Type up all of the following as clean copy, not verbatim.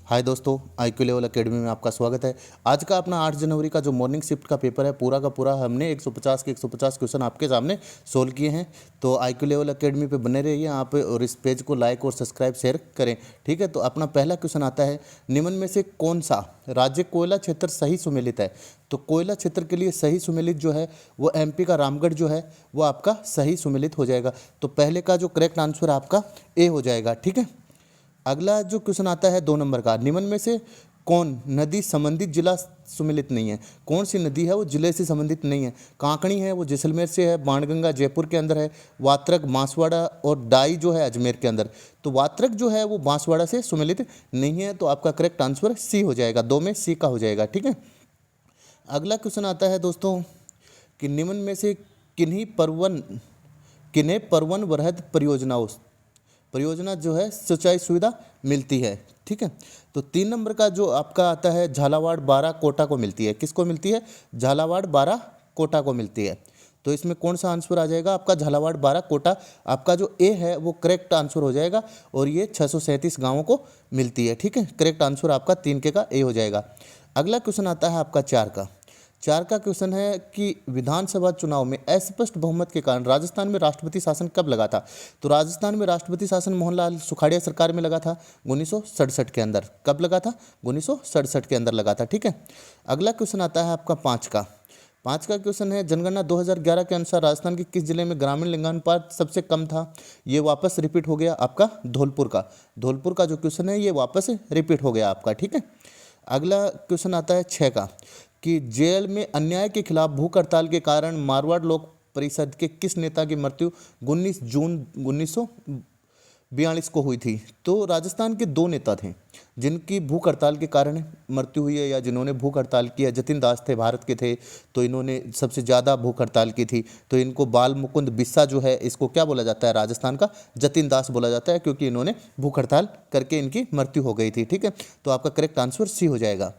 हाय दोस्तों, IQ level academy में आपका स्वागत है। आज का अपना 8 जनवरी का जो मॉर्निंग शिफ्ट का पेपर है पूरा का पूरा हमने 150 के 150 क्वेश्चन आपके सामने सोल्व किए हैं। तो IQ लेवल एकेडमी पे बने रहिए आप और इस पेज को लाइक और सब्सक्राइब शेयर करें, ठीक है। तो अपना पहला क्वेश्चन आता है, निम्न में से कौन सा राज्य कोयला क्षेत्र सही सुमेलित है। तो कोयला क्षेत्र के लिए सही सुमेलित जो है वो MP का रामगढ़ जो है वो आपका सही सुमेलित हो जाएगा। तो पहले का जो करेक्ट आंसर आपका ए हो जाएगा, ठीक है। अगला जो क्वेश्चन आता है 2 नंबर का, निम्न में से कौन नदी संबंधित जिला सुमेलित नहीं है। कौन सी नदी है वो जिले से संबंधित नहीं है। कांकणी है वो जैसलमेर से है, बाणगंगा जयपुर के अंदर है, वात्रक बांसवाड़ा और डाई जो है अजमेर के अंदर। तो वात्रक जो है वो बांसवाड़ा से सुमेलित नहीं है। तो आपका करेक्ट आंसर सी हो जाएगा, 2 में सी का हो जाएगा, ठीक है। अगला क्वेश्चन आता है दोस्तों कि निम्न में से किन्हें परवन वरहद परियोजना जो है सिंचाई सुविधा मिलती है, ठीक है। तो 3 नंबर का जो आपका आता है झालावाड़ 12 कोटा को मिलती है। किसको मिलती है? झालावाड़ 12 कोटा को मिलती है। तो इसमें कौन सा आंसर आ जाएगा आपका? झालावाड़ 12 कोटा। आपका जो ए है वो करेक्ट आंसर हो जाएगा और ये 637 गाँवों को मिलती है, ठीक है। करेक्ट आंसर आपका 3 के का ए हो जाएगा। अगला क्वेश्चन आता है आपका 4 का क्वेश्चन है कि विधानसभा चुनाव में अस्पष्ट बहुमत के कारण राजस्थान में राष्ट्रपति शासन कब लगा था। तो राजस्थान में राष्ट्रपति शासन मोहनलाल सुखाड़िया सरकार में लगा था 1967 के अंदर। कब लगा था? 1967 के अंदर लगा था, ठीक है। अगला क्वेश्चन आता है आपका 5 का क्वेश्चन है, जनगणना 2011 के अनुसार राजस्थान के किस जिले में ग्रामीण लिंगानुपात सबसे कम था। ये वापस रिपीट हो गया आपका धौलपुर का जो क्वेश्चन है ये वापस रिपीट हो गया आपका, ठीक है। अगला क्वेश्चन आता है 6 का कि जेल में अन्याय के खिलाफ भूख हड़ताल के कारण मारवाड़ लोक परिषद के किस नेता की मृत्यु 19 जून 1942 को हुई थी। तो राजस्थान के 2 नेता थे जिनकी भूख हड़ताल के कारण मृत्यु हुई है या जिन्होंने भूख हड़ताल किया। जतिन दास थे, भारत के थे, तो इन्होंने सबसे ज़्यादा भूख हड़ताल की थी। तो इनको बाल मुकुंद बिस्सा जो है इसको क्या बोला जाता है? राजस्थान का जतिन दास बोला जाता है, क्योंकि इन्होंने भूख हड़ताल करके इनकी मृत्यु हो गई थी, ठीक है। तो आपका करेक्ट आंसर सी हो जाएगा।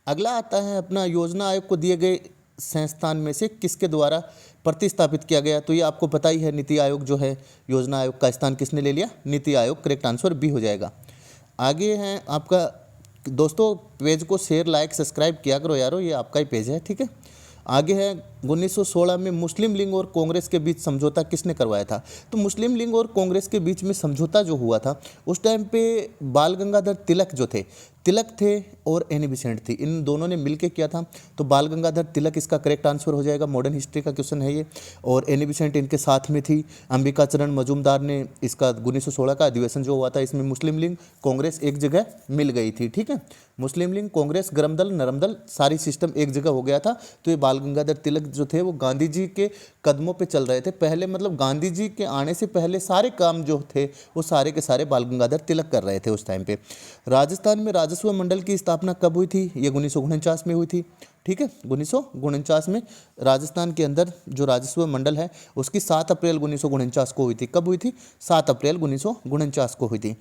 अगला आता है अपना योजना आयोग को दिए गए संस्थान में से किसके द्वारा प्रतिस्थापित किया गया। तो ये आपको पता ही है, नीति आयोग जो है, योजना आयोग का स्थान किसने ले लिया? NITI Aayog. Correct answer B हो जाएगा। आगे है आपका दोस्तों, पेज को शेयर लाइक सब्सक्राइब किया करो यारो, ये आपका ही पेज है, ठीक है। आगे है 1916 में मुस्लिम लीग और कांग्रेस के बीच समझौता किसने करवाया था। तो मुस्लिम लीग और कांग्रेस के बीच में समझौता जो हुआ था उस टाइम पे बाल गंगाधर तिलक थे और एनी बेसेंट थी, इन दोनों ने मिलके किया था। तो बाल गंगाधर तिलक इसका करेक्ट आंसर हो जाएगा, मॉडर्न हिस्ट्री का क्वेश्चन है ये। और एनी बेसेंट इनके साथ में थी। अंबिका चरण मजूमदार ने इसका 1916 का अधिवेशन जो हुआ था इसमें मुस्लिम लीग कांग्रेस एक जगह मिल गई थी, ठीक है। मुस्लिम लीग कांग्रेस गरम दल नरम दल सारी सिस्टम एक जगह हो गया था। तो ये बाल गंगाधर तिलक जो थे वो गांधी जी के कदमों पे चल रहे थे पहले, मतलब गांधी जी के आने से पहले सारे काम जो थे वो सारे के सारे बाल गंगाधर तिलक कर रहे थे उस टाइम पे। राजस्थान में राजस्व मंडल की स्थापना कब हुई थी? ये 1949 में हुई थी, ठीक है। 1949 में राजस्थान के अंदर जो राजस्व मंडल है उसकी 7 अप्रैल 1949 को हुई थी। कब हुई थी? 7 अप्रैल 1949 को हुई थी।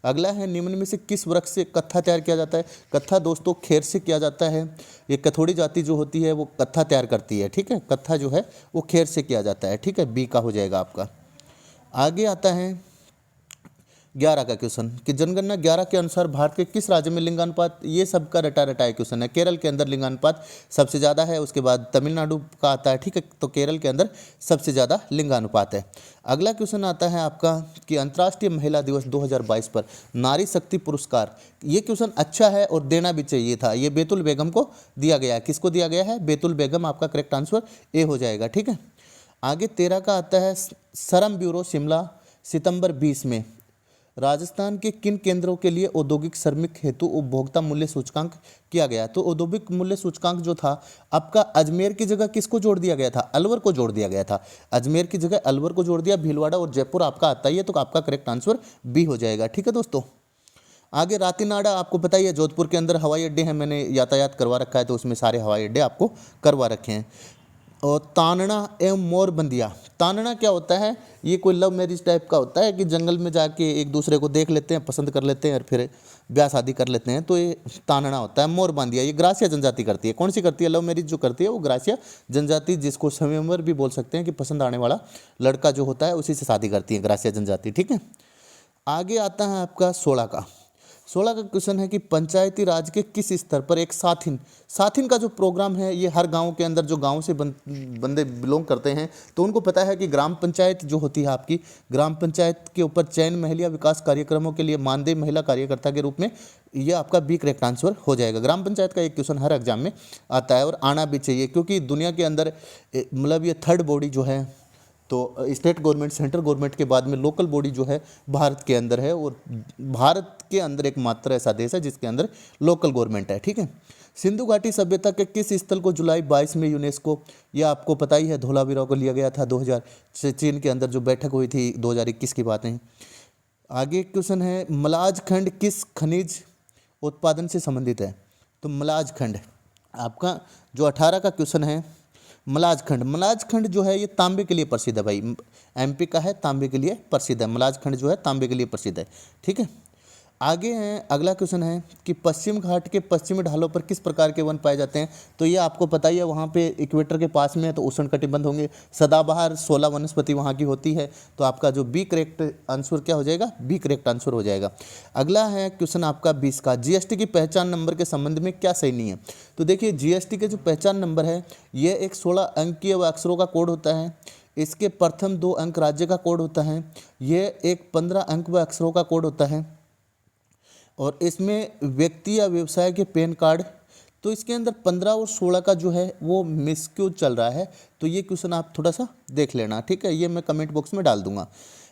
अगला है, निम्न में से किस वृक्ष से कत्था तैयार किया जाता है। कत्था दोस्तों खेर से किया जाता है। ये कथोड़ी जाति जो होती है वो कत्था तैयार करती है, ठीक है। कत्था जो है वो खेर से किया जाता है, ठीक है। बी का हो जाएगा आपका। आगे आता है 11 का क्वेश्चन कि जनगणना 11 के अनुसार भारत के किस राज्य में लिंगानुपात, ये सबका रटा रटाया क्वेश्चन है। केरल के अंदर लिंगानुपात सबसे ज़्यादा है, उसके बाद तमिलनाडु का आता है, ठीक है। तो केरल के अंदर सबसे ज़्यादा लिंगानुपात है। अगला क्वेश्चन आता है आपका कि अंतर्राष्ट्रीय महिला दिवस 2022 पर नारी शक्ति पुरस्कार, ये क्वेश्चन अच्छा है और देना भी चाहिए था। ये बैतुल बेगम को दिया गया है। किसको दिया गया है? बैतुल बेगम। आपका करेक्ट आंसर ए हो जाएगा, ठीक है। आगे 13 का आता है, श्रम ब्यूरो शिमला सितंबर 20 में राजस्थान के किन केंद्रों के लिए औद्योगिक श्रमिक हेतु उपभोक्ता मूल्य सूचकांक किया गया। तो औद्योगिक मूल्य सूचकांक जो था आपका अजमेर की जगह किसको जोड़ दिया गया था? अलवर को जोड़ दिया गया था। अजमेर की जगह अलवर को जोड़ दिया। भीलवाड़ा और जयपुर आपका आता ही है, तो आपका करेक्ट आंसर बी हो जाएगा, ठीक है दोस्तों। आगे रातीनाडा आपको पता ही है, जोधपुर के अंदर हवाई अड्डे हैं, मैंने यातायात करवा रखा है तो उसमें सारे हवाई अड्डे आपको करवा रखे हैं। और तानना एवं मोरबंदिया, तानना क्या होता है? ये कोई लव मैरिज टाइप का होता है कि जंगल में जाके एक दूसरे को देख लेते हैं, पसंद कर लेते हैं और फिर ब्याह शादी कर लेते हैं, तो ये तानना होता है। मोरबंदिया ये ग्रासिया जनजाति करती है। कौन सी करती है? लव मैरिज जो करती है वो ग्रासिया जनजाति, जिसको स्वयंवर भी बोल सकते हैं कि पसंद आने वाला लड़का जो होता है उसी से शादी करती है ग्रासिया जनजाति, ठीक है। आगे आता है आपका 16 का 16 का क्वेश्चन है कि पंचायती राज के किस स्तर पर एक साथिन का जो प्रोग्राम है, ये हर गांव के अंदर जो गांव से बंदे बिलोंग करते हैं तो उनको पता है कि ग्राम पंचायत जो होती है आपकी, ग्राम पंचायत के ऊपर चयन महिला विकास कार्यक्रमों के लिए मानदेय महिला कार्यकर्ता के रूप में, ये आपका बी करेक्ट आंसर हो जाएगा। ग्राम पंचायत का एक क्वेश्चन हर एग्जाम में आता है और आना भी चाहिए, क्योंकि दुनिया के अंदर मतलब ये थर्ड बॉडी जो है, तो स्टेट गवर्नमेंट सेंट्रल गवर्नमेंट के बाद में लोकल बॉडी जो है भारत के अंदर है, और भारत के अंदर एकमात्र ऐसा देश है जिसके अंदर लोकल गवर्नमेंट है। ठीक है। सिंधु घाटी सभ्यता के किस स्थल को जुलाई 22 में यूनेस्को, यह आपको पता ही है, धोलावीरा को लिया गया था 2000 चीन के अंदर जो बैठक हुई थी 2021 की बातें। आगे क्वेश्चन है मलाज खंड किस खनिज उत्पादन से संबंधित है? तो मलाज खंड आपका जो 18 का क्वेश्चन है, मलाज खंड जो है ये तांबे के लिए प्रसिद्ध है भाई, एमपी का है, तांबे के लिए प्रसिद्ध है, मलाज खंड जो है तांबे के लिए प्रसिद्ध है। ठीक है। आगे हैं, अगला क्वेश्चन है कि पश्चिम घाट के पश्चिमी ढालों पर किस प्रकार के वन पाए जाते हैं? तो ये आपको पता ही है, वहाँ पे इक्वेटर के पास में है तो उष्णकटिबंध होंगे, सदाबहार 16 वनस्पति वहाँ की होती है, तो आपका जो बी करेक्ट आंसर क्या हो जाएगा? बी करेक्ट आंसर हो जाएगा। अगला है क्वेश्चन आपका 20 का, जीएसटी की पहचान नंबर के संबंध में क्या सही नहीं है? तो देखिए जीएसटी के जो पहचान नंबर है ये एक 16 अंकीय व अक्षरों का कोड होता है, इसके प्रथम 2 अंक राज्य का कोड होता है, ये एक 15 अंक व अक्षरों का कोड होता है, और इसमें व्यक्ति या व्यवसाय के पैन कार्ड, तो इसके अंदर 15 और 16 का जो है वो मिसक्यूज चल रहा है, तो ये क्वेश्चन आप थोड़ा सा देख लेना। ठीक है, ये मैं कमेंट बॉक्स में डाल दूंगा।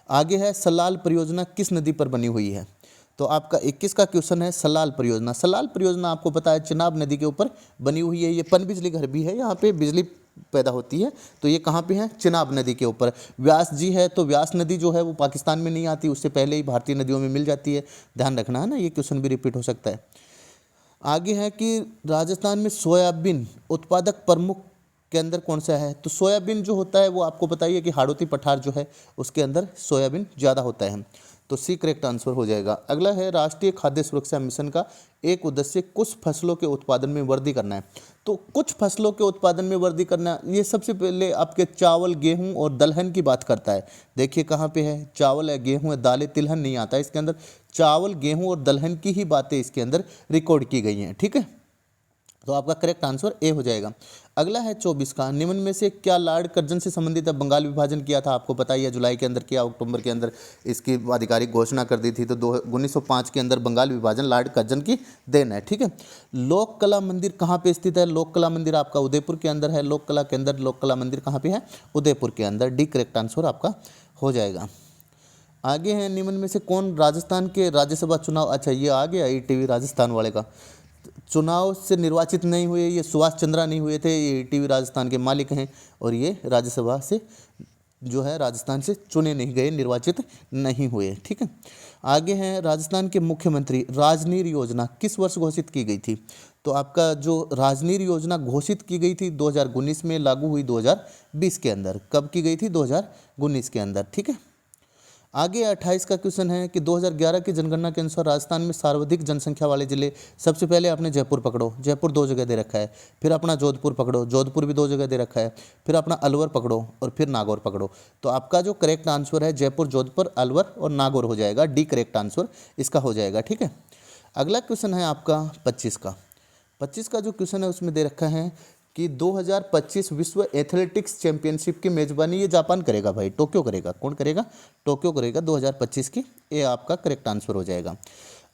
आगे है सलाल परियोजना किस नदी पर बनी हुई है? तो आपका 21 का क्वेश्चन है सलाल परियोजना। सलाल परियोजना आपको पता है चिनाब नदी के ऊपर बनी हुई है, ये पनबिजली घर भी है, यहाँ पे बिजली पैदा होती है, तो ये कहाँ पे है? चिनाब नदी के ऊपर। व्यास जी है, तो व्यास नदी जो है वो पाकिस्तान में नहीं आती, उससे पहले ही भारतीय नदियों में मिल जाती है, ध्यान रखना है ना, ये क्वेश्चन भी रिपीट हो सकता है। आगे है कि राजस्थान में सोयाबीन उत्पादक प्रमुख के अंदर कौन सा है? तो सोयाबीन जो होता है वो आपको बताइए कि हाड़ौती पठार जो है उसके अंदर सोयाबीन ज़्यादा होता है, तो सी करेक्ट आंसर हो जाएगा। अगला है राष्ट्रीय खाद्य सुरक्षा मिशन का एक उद्देश्य कुछ फसलों के उत्पादन में वृद्धि करना है। तो कुछ फसलों के उत्पादन में वृद्धि करना, ये सबसे पहले आपके चावल, गेहूं और दलहन की बात करता है। देखिए कहाँ पे है, चावल है, गेहूं है, दालें, तिलहन नहीं आता है इसके अंदर, चावल, गेहूं और दलहन की ही बातें इसके अंदर रिकॉर्ड की गई हैं। ठीक है, तो आपका करेक्ट आंसर ए हो जाएगा। अगला है 24 का, निम्न में से क्या लॉर्ड कर्जन से संबंधित है? बंगाल विभाजन किया था, आपको पता ही है, जुलाई के अंदर किया, अक्टूबर के अंदर इसकी आधिकारिक घोषणा कर दी थी, तो 1905 के अंदर बंगाल विभाजन लॉर्ड कर्जन की देन है। ठीक है। लोक कला मंदिर कहाँ पे स्थित है? लोक कला मंदिर आपका उदयपुर के अंदर है, लोक कला के अंदर लोक कला मंदिर कहाँ पे है? उदयपुर के अंदर, डी करेक्ट आंसर आपका हो जाएगा। आगे हैं, निम्न में से कौन राजस्थान के राज्यसभा चुनाव, अच्छा ये आ गया ईटीवी राजस्थान वाले का, चुनाव से निर्वाचित नहीं हुए, ये सुभाष चंद्रा नहीं हुए थे, ये ईटीवी राजस्थान के मालिक हैं, और ये राज्यसभा से जो है राजस्थान से चुने नहीं गए, निर्वाचित नहीं हुए। ठीक है। आगे हैं, राजस्थान के मुख्यमंत्री राजनीर योजना किस वर्ष घोषित की गई थी? तो आपका जो राजनीर योजना घोषित की गई थी 2019 में, लागू हुई 2020 के अंदर। कब की गई थी? 2019 के अंदर। ठीक है। आगे 28 का क्वेश्चन है कि 2011 की जनगणना के अनुसार राजस्थान में सर्वाधिक जनसंख्या वाले जिले, सबसे पहले आपने जयपुर पकड़ो, जयपुर 2 जगह दे रखा है, फिर अपना जोधपुर पकड़ो, जोधपुर भी 2 जगह दे रखा है, फिर अपना अलवर पकड़ो और फिर नागौर पकड़ो। तो आपका जो करेक्ट आंसर है जयपुर, जोधपुर, अलवर और नागौर हो जाएगा, डी करेक्ट आंसर इसका हो जाएगा। ठीक है। अगला क्वेश्चन है आपका 25 का। 25 का जो क्वेश्चन है उसमें दे रखा है कि 2025 विश्व एथलेटिक्स चैंपियनशिप की मेजबानी ये जापान करेगा भाई, टोक्यो करेगा। कौन करेगा? टोक्यो करेगा 2025 की, ये आपका करेक्ट आंसर हो जाएगा।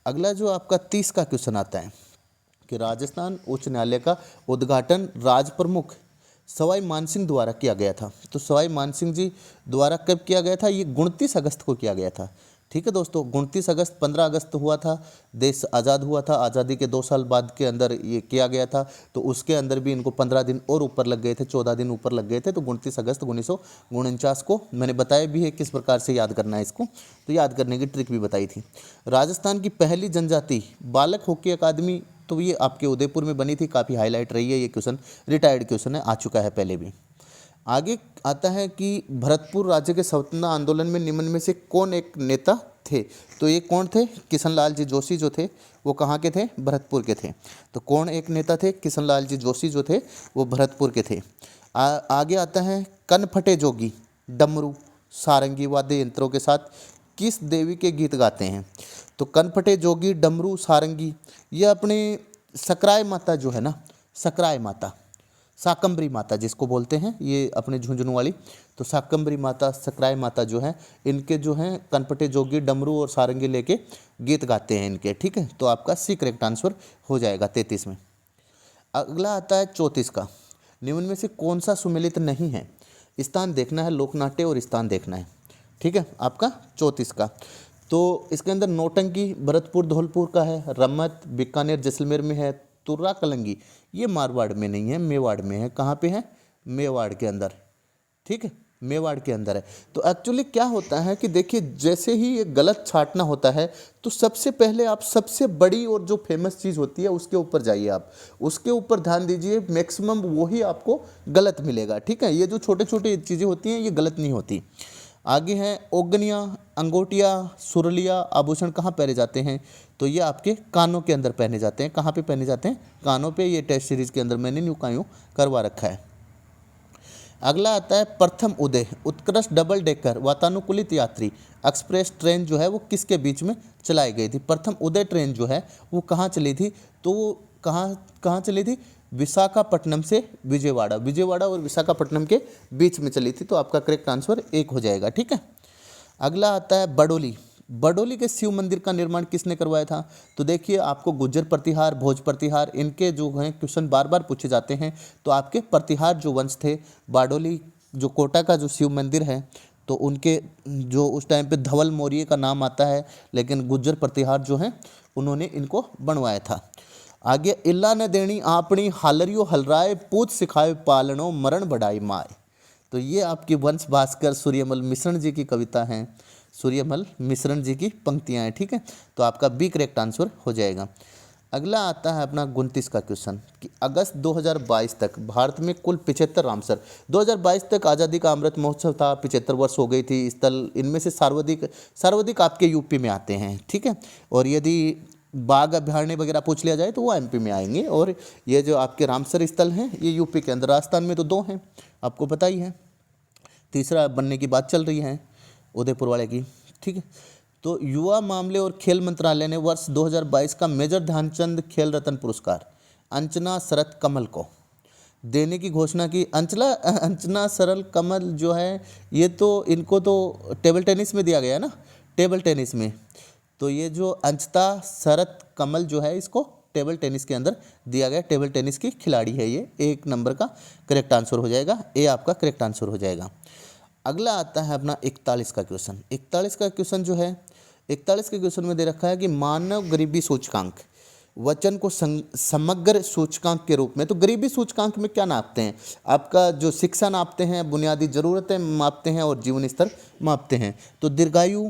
अगला जो आपका 30 का क्वेश्चन आता है कि राजस्थान उच्च न्यायालय का उद्घाटन राज प्रमुख सवाई मानसिंह द्वारा किया गया था। तो सवाई मानसिंह जी द्वारा कब किया गया था? ये 29 अगस्त को किया गया था। ठीक है दोस्तों, 29 अगस्त, 15 अगस्त हुआ था, देश आज़ाद हुआ था, आज़ादी के 2 साल बाद के अंदर ये किया गया था, तो उसके अंदर भी इनको 15 दिन और ऊपर लग गए थे, 14 दिन ऊपर लग गए थे, तो 29 अगस्त 1949 को मैंने बताया भी है किस प्रकार से याद करना है इसको, तो याद करने की ट्रिक भी बताई थी। राजस्थान की पहली जनजाति बालक हॉकी अकादमी, तो ये आपके उदयपुर में बनी थी, काफ़ी हाईलाइट रही है ये क्वेश्चन, रिटायर्ड क्वेश्चन है, आ चुका है पहले भी। आगे आता है कि भरतपुर राज्य के स्वतंत्रता आंदोलन में निम्न में से कौन एक नेता थे? तो ये कौन थे? किशनलाल जी जोशी जो थे वो कहाँ के थे? भरतपुर के थे। तो कौन एक नेता थे? किशनलाल जी जोशी जो थे वो भरतपुर के थे। आगे आता है, कनफटे जोगी डमरू सारंगी वाद्य यंत्रों के साथ किस देवी के गीत गाते हैं? तो कनपटे जोगी डमरू सारंगी, ये अपने सकराय माता जो है ना, सकराय माता, शाकंभरी माता जिसको बोलते हैं, ये अपने झुंझुनू वाली, तो शाकंभरी माता, सकराय माता जो है, इनके जो हैं कनपटे जोगी डमरू और सारंगी लेके गीत गाते हैं इनके, ठीक है। तो आपका सी करेक्ट आंसर हो जाएगा 33 में। अगला आता है 34 का, निम्न में से कौन सा सुमेलित नहीं है? स्थान देखना है, लोकनाट्य और स्थान देखना है, ठीक है। आपका 34 का, तो इसके अंदर नौटंकी भरतपुर धौलपुर का है, रमत बीकानेर जैसलमेर में है, तुर्रा कलंगी ये मारवाड़ में नहीं है, मेवाड़ में है। कहाँ पे है? मेवाड़ के अंदर, ठीक है, मेवाड़ के अंदर है। तो एक्चुअली क्या होता है कि देखिए, जैसे ही ये गलत छांटना होता है तो सबसे पहले आप सबसे बड़ी और जो फेमस चीज़ होती है उसके ऊपर जाइए, आप उसके ऊपर ध्यान दीजिए, मैक्सिमम वही आपको गलत मिलेगा, ठीक है। ये जो छोटे छोटे चीज़ें होती हैं ये गलत नहीं होती। आगे हैं ओगनिया, अंगोटिया, सुरलिया आभूषण कहाँ पहने जाते हैं? तो ये आपके कानों के अंदर पहने जाते हैं। कहाँ पे पहने जाते हैं? कानों पे। ये टेस्ट सीरीज के अंदर मैंने न्यू कायूं करवा रखा है। अगला आता है प्रथम उदय, उत्कृष्ट डबल डेकर वातानुकूलित यात्री एक्सप्रेस ट्रेन जो है वो किसके बीच में चलाई गई थी? प्रथम उदय ट्रेन जो है वो कहाँ चली थी? तो वो कहाँ चली थी? विशाखापट्टनम से विजयवाड़ा, विजयवाड़ा और विशाखापट्टनम के बीच में चली थी। तो आपका करेक्ट आंसर 1 हो जाएगा, ठीक है। अगला आता है बडोली, बडोली के शिव मंदिर का निर्माण किसने करवाया था? तो देखिए, आपको गुज्जर प्रतिहार, भोज प्रतिहार इनके जो हैं क्वेश्चन बार बार पूछे जाते हैं। तो आपके प्रतिहार जो वंश थे, बारडोली जो कोटा का जो शिव मंदिर है, तो उनके जो उस टाइम पे धवल मौर्य का नाम आता है, लेकिन गुज्जर प्रतिहार जो हैं उन्होंने इनको बनवाया था। आगे, इल्ला न देनी आपनी हालरियो हलराए पूत सिखाए पालनो मरण बढ़ाई माए। तो ये आपकी वंश भास्कर सूर्यमल मिश्रण जी की कविता हैं, सूर्यमल मिश्रण जी की पंक्तियां हैं, ठीक है। तो आपका बी करेक्ट आंसर हो जाएगा। अगला आता है अपना 29 का क्वेश्चन कि अगस्त 2022 तक भारत में कुल 75 रामसर, 2022 तक आज़ादी का अमृत महोत्सव था, 75 वर्ष हो गई थी स्थल, इनमें से सर्वाधिक आपके यूपी में आते हैं, ठीक है। और यदि बाघ अभयारण्य वगैरह पूछ लिया जाए तो वो एमपी में आएंगे, और ये जो आपके रामसर स्थल हैं ये यूपी के अंदर, राजस्थान में तो 2 हैं, आपको पता ही है, तीसरा बनने की बात चल रही है उदयपुर वाले की, ठीक है। तो युवा मामले और खेल मंत्रालय ने वर्ष 2022 का मेजर ध्यानचंद खेल रत्न पुरस्कार अंचना शरत कमल को देने की घोषणा की। अंचना सरल कमल जो है ये तो इनको तो टेबल टेनिस में दिया गया ना, टेबल टेनिस में। तो ये जो अंचता शरत कमल जो है इसको टेबल टेनिस के अंदर दिया गया, टेबल टेनिस की खिलाड़ी है ये। 1 नंबर का करेक्ट आंसर हो जाएगा, ए आपका करेक्ट आंसर हो जाएगा। अगला आता है अपना 41 का क्वेश्चन। 41 का क्वेश्चन जो है, 41 के क्वेश्चन में दे रखा है कि मानव गरीबी सूचकांक वचन को समग्र सूचकांक के रूप में, तो गरीबी सूचकांक में क्या नापते हैं? आपका जो शिक्षा नापते हैं, बुनियादी ज़रूरतें मापते हैं और जीवन स्तर मापते हैं। तो दीर्घायु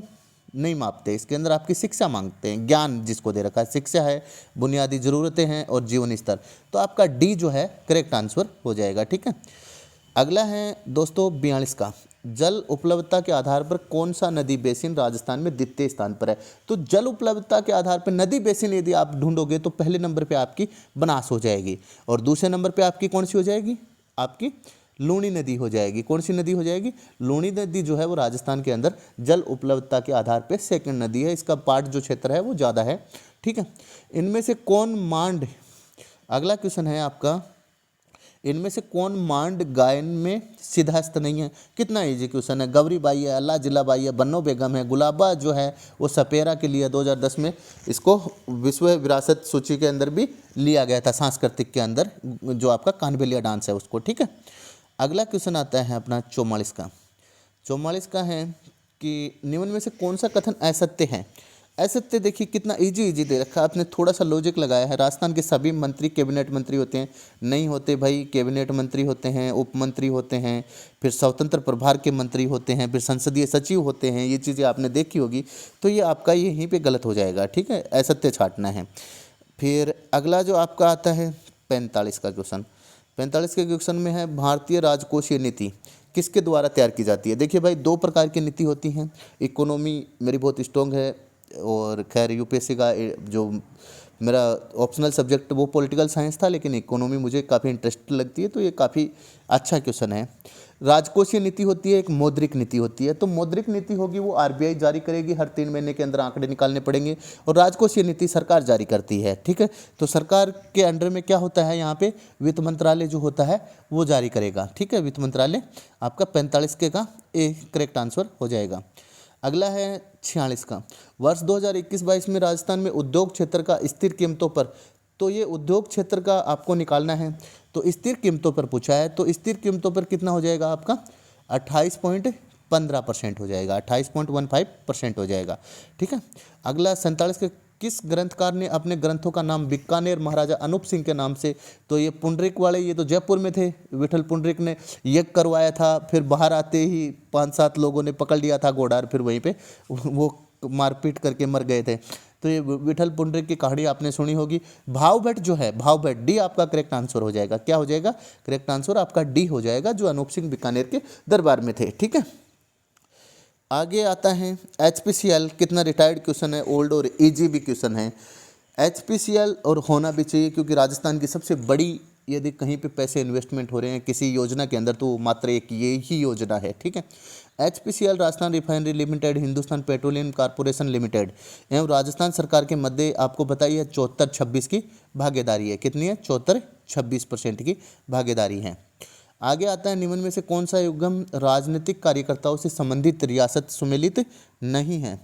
नहीं मापते, इसके अंदर आपकी शिक्षा मांगते हैं, ज्ञान जिसको दे रखा है, शिक्षा है, बुनियादी ज़रूरतें हैं और जीवन स्तर। तो आपका डी जो है करेक्ट आंसर हो जाएगा, ठीक है। अगला है दोस्तों 42 का, जल उपलब्धता के आधार पर कौन सा नदी बेसिन राजस्थान में द्वितीय स्थान पर है? तो जल उपलब्धता के आधार पर नदी बेसिन यदि आप ढूंढोगे तो पहले नंबर पे आपकी बनास हो जाएगी, और दूसरे नंबर पे आपकी कौन सी हो जाएगी? आपकी लूणी नदी हो जाएगी। कौन सी नदी हो जाएगी? लूणी नदी जो है वो राजस्थान के अंदर जल उपलब्धता के आधार पर सेकंड नदी है, इसका पार्ट जो क्षेत्र है वो ज़्यादा है, ठीक है। इनमें से कौन मांड, अगला क्वेश्चन है आपका, इनमें से कौन मांड गायन में सिद्धहस्त नहीं है? कितना इजी क्वेश्चन है। गौरी बाई है, अल्लाह जिला बाई है, बन्नो बेगम है, गुलाबा जो है वो सपेरा के लिए 2010 में इसको विश्व विरासत सूची के अंदर भी लिया गया था, सांस्कृतिक के अंदर, जो आपका कानबेलिया डांस है उसको, ठीक है। अगला क्वेश्चन आता है अपना 44 का। 44 का है कि निम्न में से कौन सा कथन असत्य है? असत्य देखिए कितना इजी दे रखा है, आपने थोड़ा सा लॉजिक लगाया है। राजस्थान के सभी मंत्री कैबिनेट मंत्री होते हैं? नहीं होते भाई, कैबिनेट मंत्री होते हैं, उप मंत्री होते हैं, फिर स्वतंत्र प्रभार के मंत्री होते हैं, फिर संसदीय सचिव होते हैं, ये चीज़ें आपने देखी होगी। तो ये आपका यहीं पे गलत हो जाएगा, ठीक है, असत्य छांटना है। फिर अगला जो आपका आता है 45 का क्वेश्चन। 45 के क्वेश्चन में है भारतीय राजकोषीय नीति किसके द्वारा तैयार की जाती है? देखिए भाई, 2 प्रकार की नीति होती हैं। इकोनॉमी मेरी बहुत स्ट्रॉन्ग है, और खैर यूपीएससी का जो मेरा ऑप्शनल सब्जेक्ट वो पॉलिटिकल साइंस था, लेकिन इकोनॉमी मुझे काफ़ी इंटरेस्ट लगती है, तो ये काफ़ी अच्छा क्वेश्चन है। राजकोषीय नीति होती है, एक मौद्रिक नीति होती है। तो मौद्रिक नीति होगी वो आरबीआई जारी करेगी, हर 3 महीने के अंदर आंकड़े निकालने पड़ेंगे। और राजकोषीय नीति सरकार जारी करती है, ठीक है। तो सरकार के अंडर में क्या होता है, यहाँ पे वित्त मंत्रालय जो होता है वो जारी करेगा, ठीक है। वित्त मंत्रालय आपका 45 के का ए करेक्ट आंसर हो जाएगा। अगला है 46 का, वर्ष 2021-22 में राजस्थान में उद्योग क्षेत्र का स्थिर कीमतों पर, तो ये उद्योग क्षेत्र का आपको निकालना है। तो स्थिर कीमतों पर पूछा है, तो स्थिर कीमतों पर कितना हो जाएगा आपका 28.15% हो जाएगा, 28.15% हो जाएगा, ठीक है। अगला 47 के, किस ग्रंथकार ने अपने ग्रंथों का नाम बीकानेर महाराजा अनूप सिंह के नाम से, तो ये पुंडरीक वाले, ये तो जयपुर में थे, विठल पुंडरीक ने यज्ञ करवाया था, फिर बाहर आते ही 5-7 लोगों ने पकड़ लिया था घोड़ार, फिर वहीं पे वो मारपीट करके मर गए थे। तो ये विठल पुंडरीक की कहानी आपने सुनी होगी। भाव भट्ट जो है, भाव भट्ट, डी आपका करेक्ट आंसर हो जाएगा। क्या हो जाएगा करेक्ट आंसर आपका डी हो जाएगा, जो अनूप सिंह बीकानेर के दरबार में थे, ठीक है। आगे आता है HPCL, कितना रिटायर्ड क्वेश्चन है, ओल्ड और इजी भी क्वेश्चन है। HPCL और होना भी चाहिए, क्योंकि राजस्थान की सबसे बड़ी, यदि कहीं पे पैसे इन्वेस्टमेंट हो रहे हैं किसी योजना के अंदर, तो मात्र एक ये ही योजना है, ठीक है। HPCL Rajasthan refinery limited, Hindustan petroleum corporation limited एवं राजस्थान सरकार के मध्य आपको बताइए 74-26 की भागीदारी है। कितनी है 74-26% की भागीदारी है। आगे आता है, निम्न में से कौन सा युग्म राजनीतिक कार्यकर्ताओं से संबंधित रियासत सुमेलित नहीं है।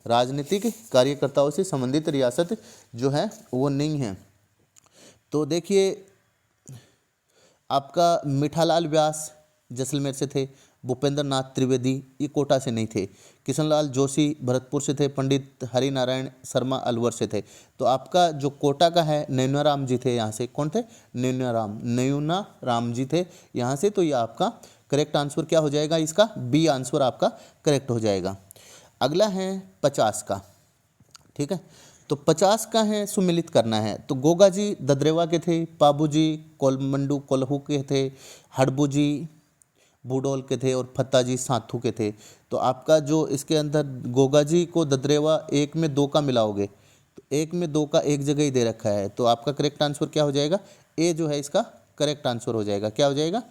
राजनीतिक कार्यकर्ताओं से संबंधित रियासत जो है वो नहीं है। तो देखिए आपका मिठालाल व्यास जैसलमेर से थे, भूपेंद्र नाथ त्रिवेदी ये कोटा से नहीं थे, किशनलाल जोशी भरतपुर से थे, पंडित हरिनारायण शर्मा अलवर से थे। तो आपका जो कोटा का है नैनाराम जी थे, यहाँ से कौन थे, नैनाराम जी थे यहाँ से। तो ये आपका करेक्ट आंसर क्या हो जाएगा, इसका बी आंसर आपका करेक्ट हो जाएगा। अगला है 50 का, ठीक है। तो 50 का है सुमिलित करना है। तो गोगा जी ददरेवा के थे, पाबू जी कोलमंडू कोल्हू के थे, हड़बू जी बूडोल के थे और फत्ता जी साथू के थे। तो आपका जो इसके अंदर गोगा जी को ददरेवा 1 में 2 का मिलाओगे, तो 1 में 2 का एक जगह ही दे रखा है। तो आपका करेक्ट आंसर क्या हो जाएगा, ए जो है इसका करेक्ट आंसर हो जाएगा। क्या हो जाएगा,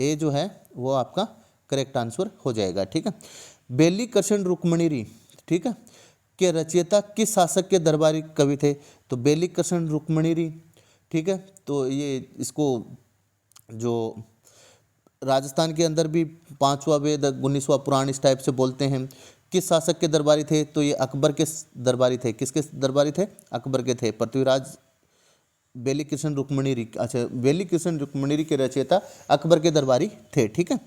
ए जो है वो आपका करेक्ट आंसर हो जाएगा, ठीक है। बेली कृष्ण रुक्मणीरी, ठीक है, के रचयिता किस शासक के दरबारी कवि थे। तो बेली कृष्ण रुक्मणीरी, ठीक है। तो ये इसको जो राजस्थान के अंदर भी 5वां वेद 19वां पुराण इस टाइप से बोलते हैं। किस शासक के दरबारी थे, तो ये अकबर के दरबारी थे। किसके दरबारी थे, अकबर के थे। पृथ्वीराज बेली कृष्ण रुक्मणीरी, अच्छा बेली कृष्ण रुक्मणीरी के रचयिता अकबर के दरबारी थे, ठीक है।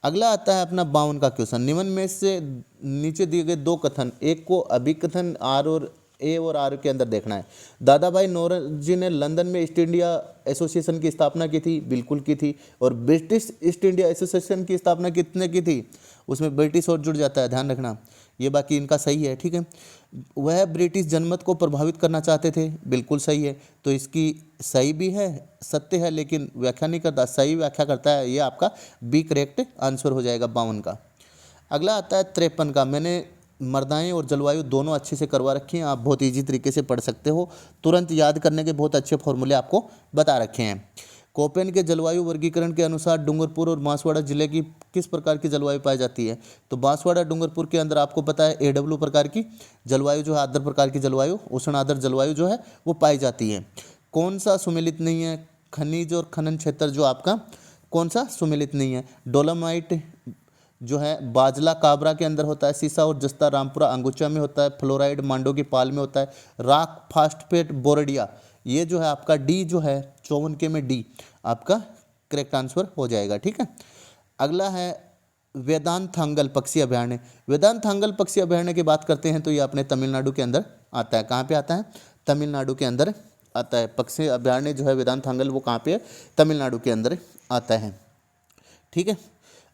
अगला आता है अपना 52 का क्वेश्चन, निम्न में से नीचे दिए गए 2 कथन, एक को अभिकथन आर और ए और आर के अंदर देखना है। दादा भाई नौरोजी ने लंदन में ईस्ट इंडिया एसोसिएशन की स्थापना की थी, बिल्कुल की थी। और ब्रिटिश ईस्ट इंडिया एसोसिएशन की स्थापना कितने की थी, उसमें ब्रिटिश और जुड़ जाता है, ध्यान रखना ये, बाकी इनका सही है, ठीक है। वह ब्रिटिश जनमत को प्रभावित करना चाहते थे, बिल्कुल सही है। तो इसकी सही भी है, सत्य है, लेकिन व्याख्या नहीं करता, सही व्याख्या करता है, ये आपका बी करेक्ट आंसर हो जाएगा 52 का। अगला आता है 53 का। मैंने मर्दाएं और जलवायु दोनों अच्छे से करवा रखी हैं, आप बहुत ईजी तरीके से पढ़ सकते हो, तुरंत याद करने के बहुत अच्छे फॉर्मूले आपको बता रखे हैं। कोपेन के जलवायु वर्गीकरण के अनुसार डूंगरपुर और बांसवाड़ा जिले की किस प्रकार की जलवायु पाई जाती है। तो बांसवाड़ा डूंगरपुर के अंदर आपको पता है AW प्रकार की जलवायु जो है, आर्द्र प्रकार की जलवायु, उष्ण आर्द्र जलवायु जो है वो पाई जाती है। कौन सा सुमेलित नहीं है, खनिज और खनन क्षेत्र जो आपका कौन सा सुमेलित नहीं है। डोलोमाइट जो है बाजला काबरा के अंदर होता है, सीसा और जस्ता रामपुरा अंगुचा में होता है, फ्लोराइड मांडो की पाल में होता है, राक फास्फेट बोरडिया, ये जो है आपका डी जो है 54 के में डी आपका करेक्ट आंसर हो जाएगा, ठीक है। अगला है वेदांत थांगल पक्षी अभयारण्य। वेदांत थांगल पक्षी अभयारण्य की बात करते हैं तो ये अपने तमिलनाडु के अंदर आता है। कहाँ पे आता है, तमिलनाडु के अंदर आता है। पक्षी अभयारण्य जो है वेदांत थांगल वो कहाँ पे है, तमिलनाडु के अंदर आता है, ठीक है।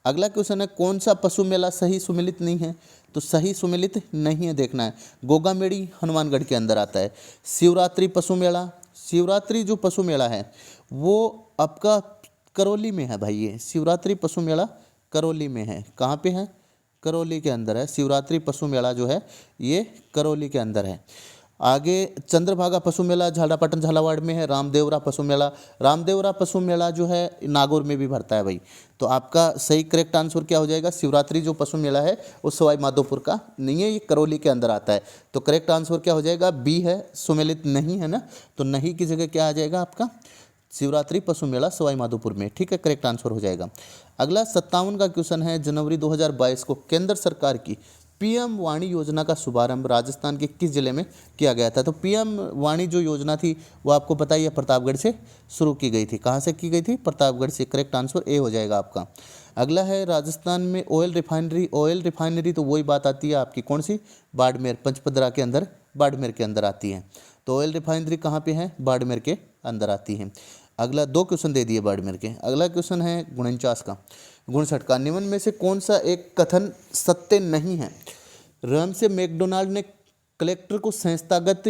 अगला क्वेश्चन है, कौन सा पशु मेला सही सुमेलित नहीं है। तो सही सुमेलित नहीं है, देखना है। गोगामेड़ी हनुमानगढ़ के अंदर आता है। शिवरात्रि पशु मेला, शिवरात्रि जो पशु मेला है वो आपका करौली में है भाई। ये शिवरात्रि पशु मेला करौली में है। कहाँ पे है, करौली के अंदर है। शिवरात्रि पशु मेला जो है ये करौली के अंदर है। आगे चंद्रभागा पशु मेला झालापाटन झालावाड़ में है। रामदेवरा पशु मेला, रामदेवरा पशु मेला जो है नागौर में भी भरता है भाई। तो आपका सही करेक्ट आंसर क्या हो जाएगा? शिवरात्रि जो पशु मेला है वो सवाई माधोपुर का नहीं है, ये करौली के अंदर आता है। तो करेक्ट आंसर क्या हो जाएगा? बी है, सुमेलित नहीं है ना, तो नहीं की जगह क्या आ जाएगा आपका? शिवरात्रि पशु मेला सवाई माधोपुर में, ठीक है, करेक्ट आंसर हो जाएगा। अगला 57 का क्वेश्चन है, जनवरी 2022 को केंद्र सरकार की पीएम वाणी योजना का शुभारंभ राजस्थान के किस जिले में किया गया था? तो पीएम वाणी जो योजना थी वो आपको पता ही है प्रतापगढ़ से शुरू की गई थी। कहाँ से की गई थी? प्रतापगढ़ से। करेक्ट आंसर ए हो जाएगा आपका। अगला है, राजस्थान में ऑयल रिफाइनरी, ऑयल रिफाइनरी तो वही बात आती है आपकी कौन सी? बाड़मेर, पंचपदरा के अंदर, बाड़मेर के अंदर आती है। तो ऑयल रिफाइनरी कहाँ पे है? बाड़मेर के अंदर आती है। अगला 2 क्वेश्चन दे दिए बाड़मेर के। अगला क्वेश्चन है 49 का, 59 का, निम्न में से कौन सा एक कथन सत्य नहीं है? रमसे मैकडोनाल्ड ने कलेक्टर को संस्थागत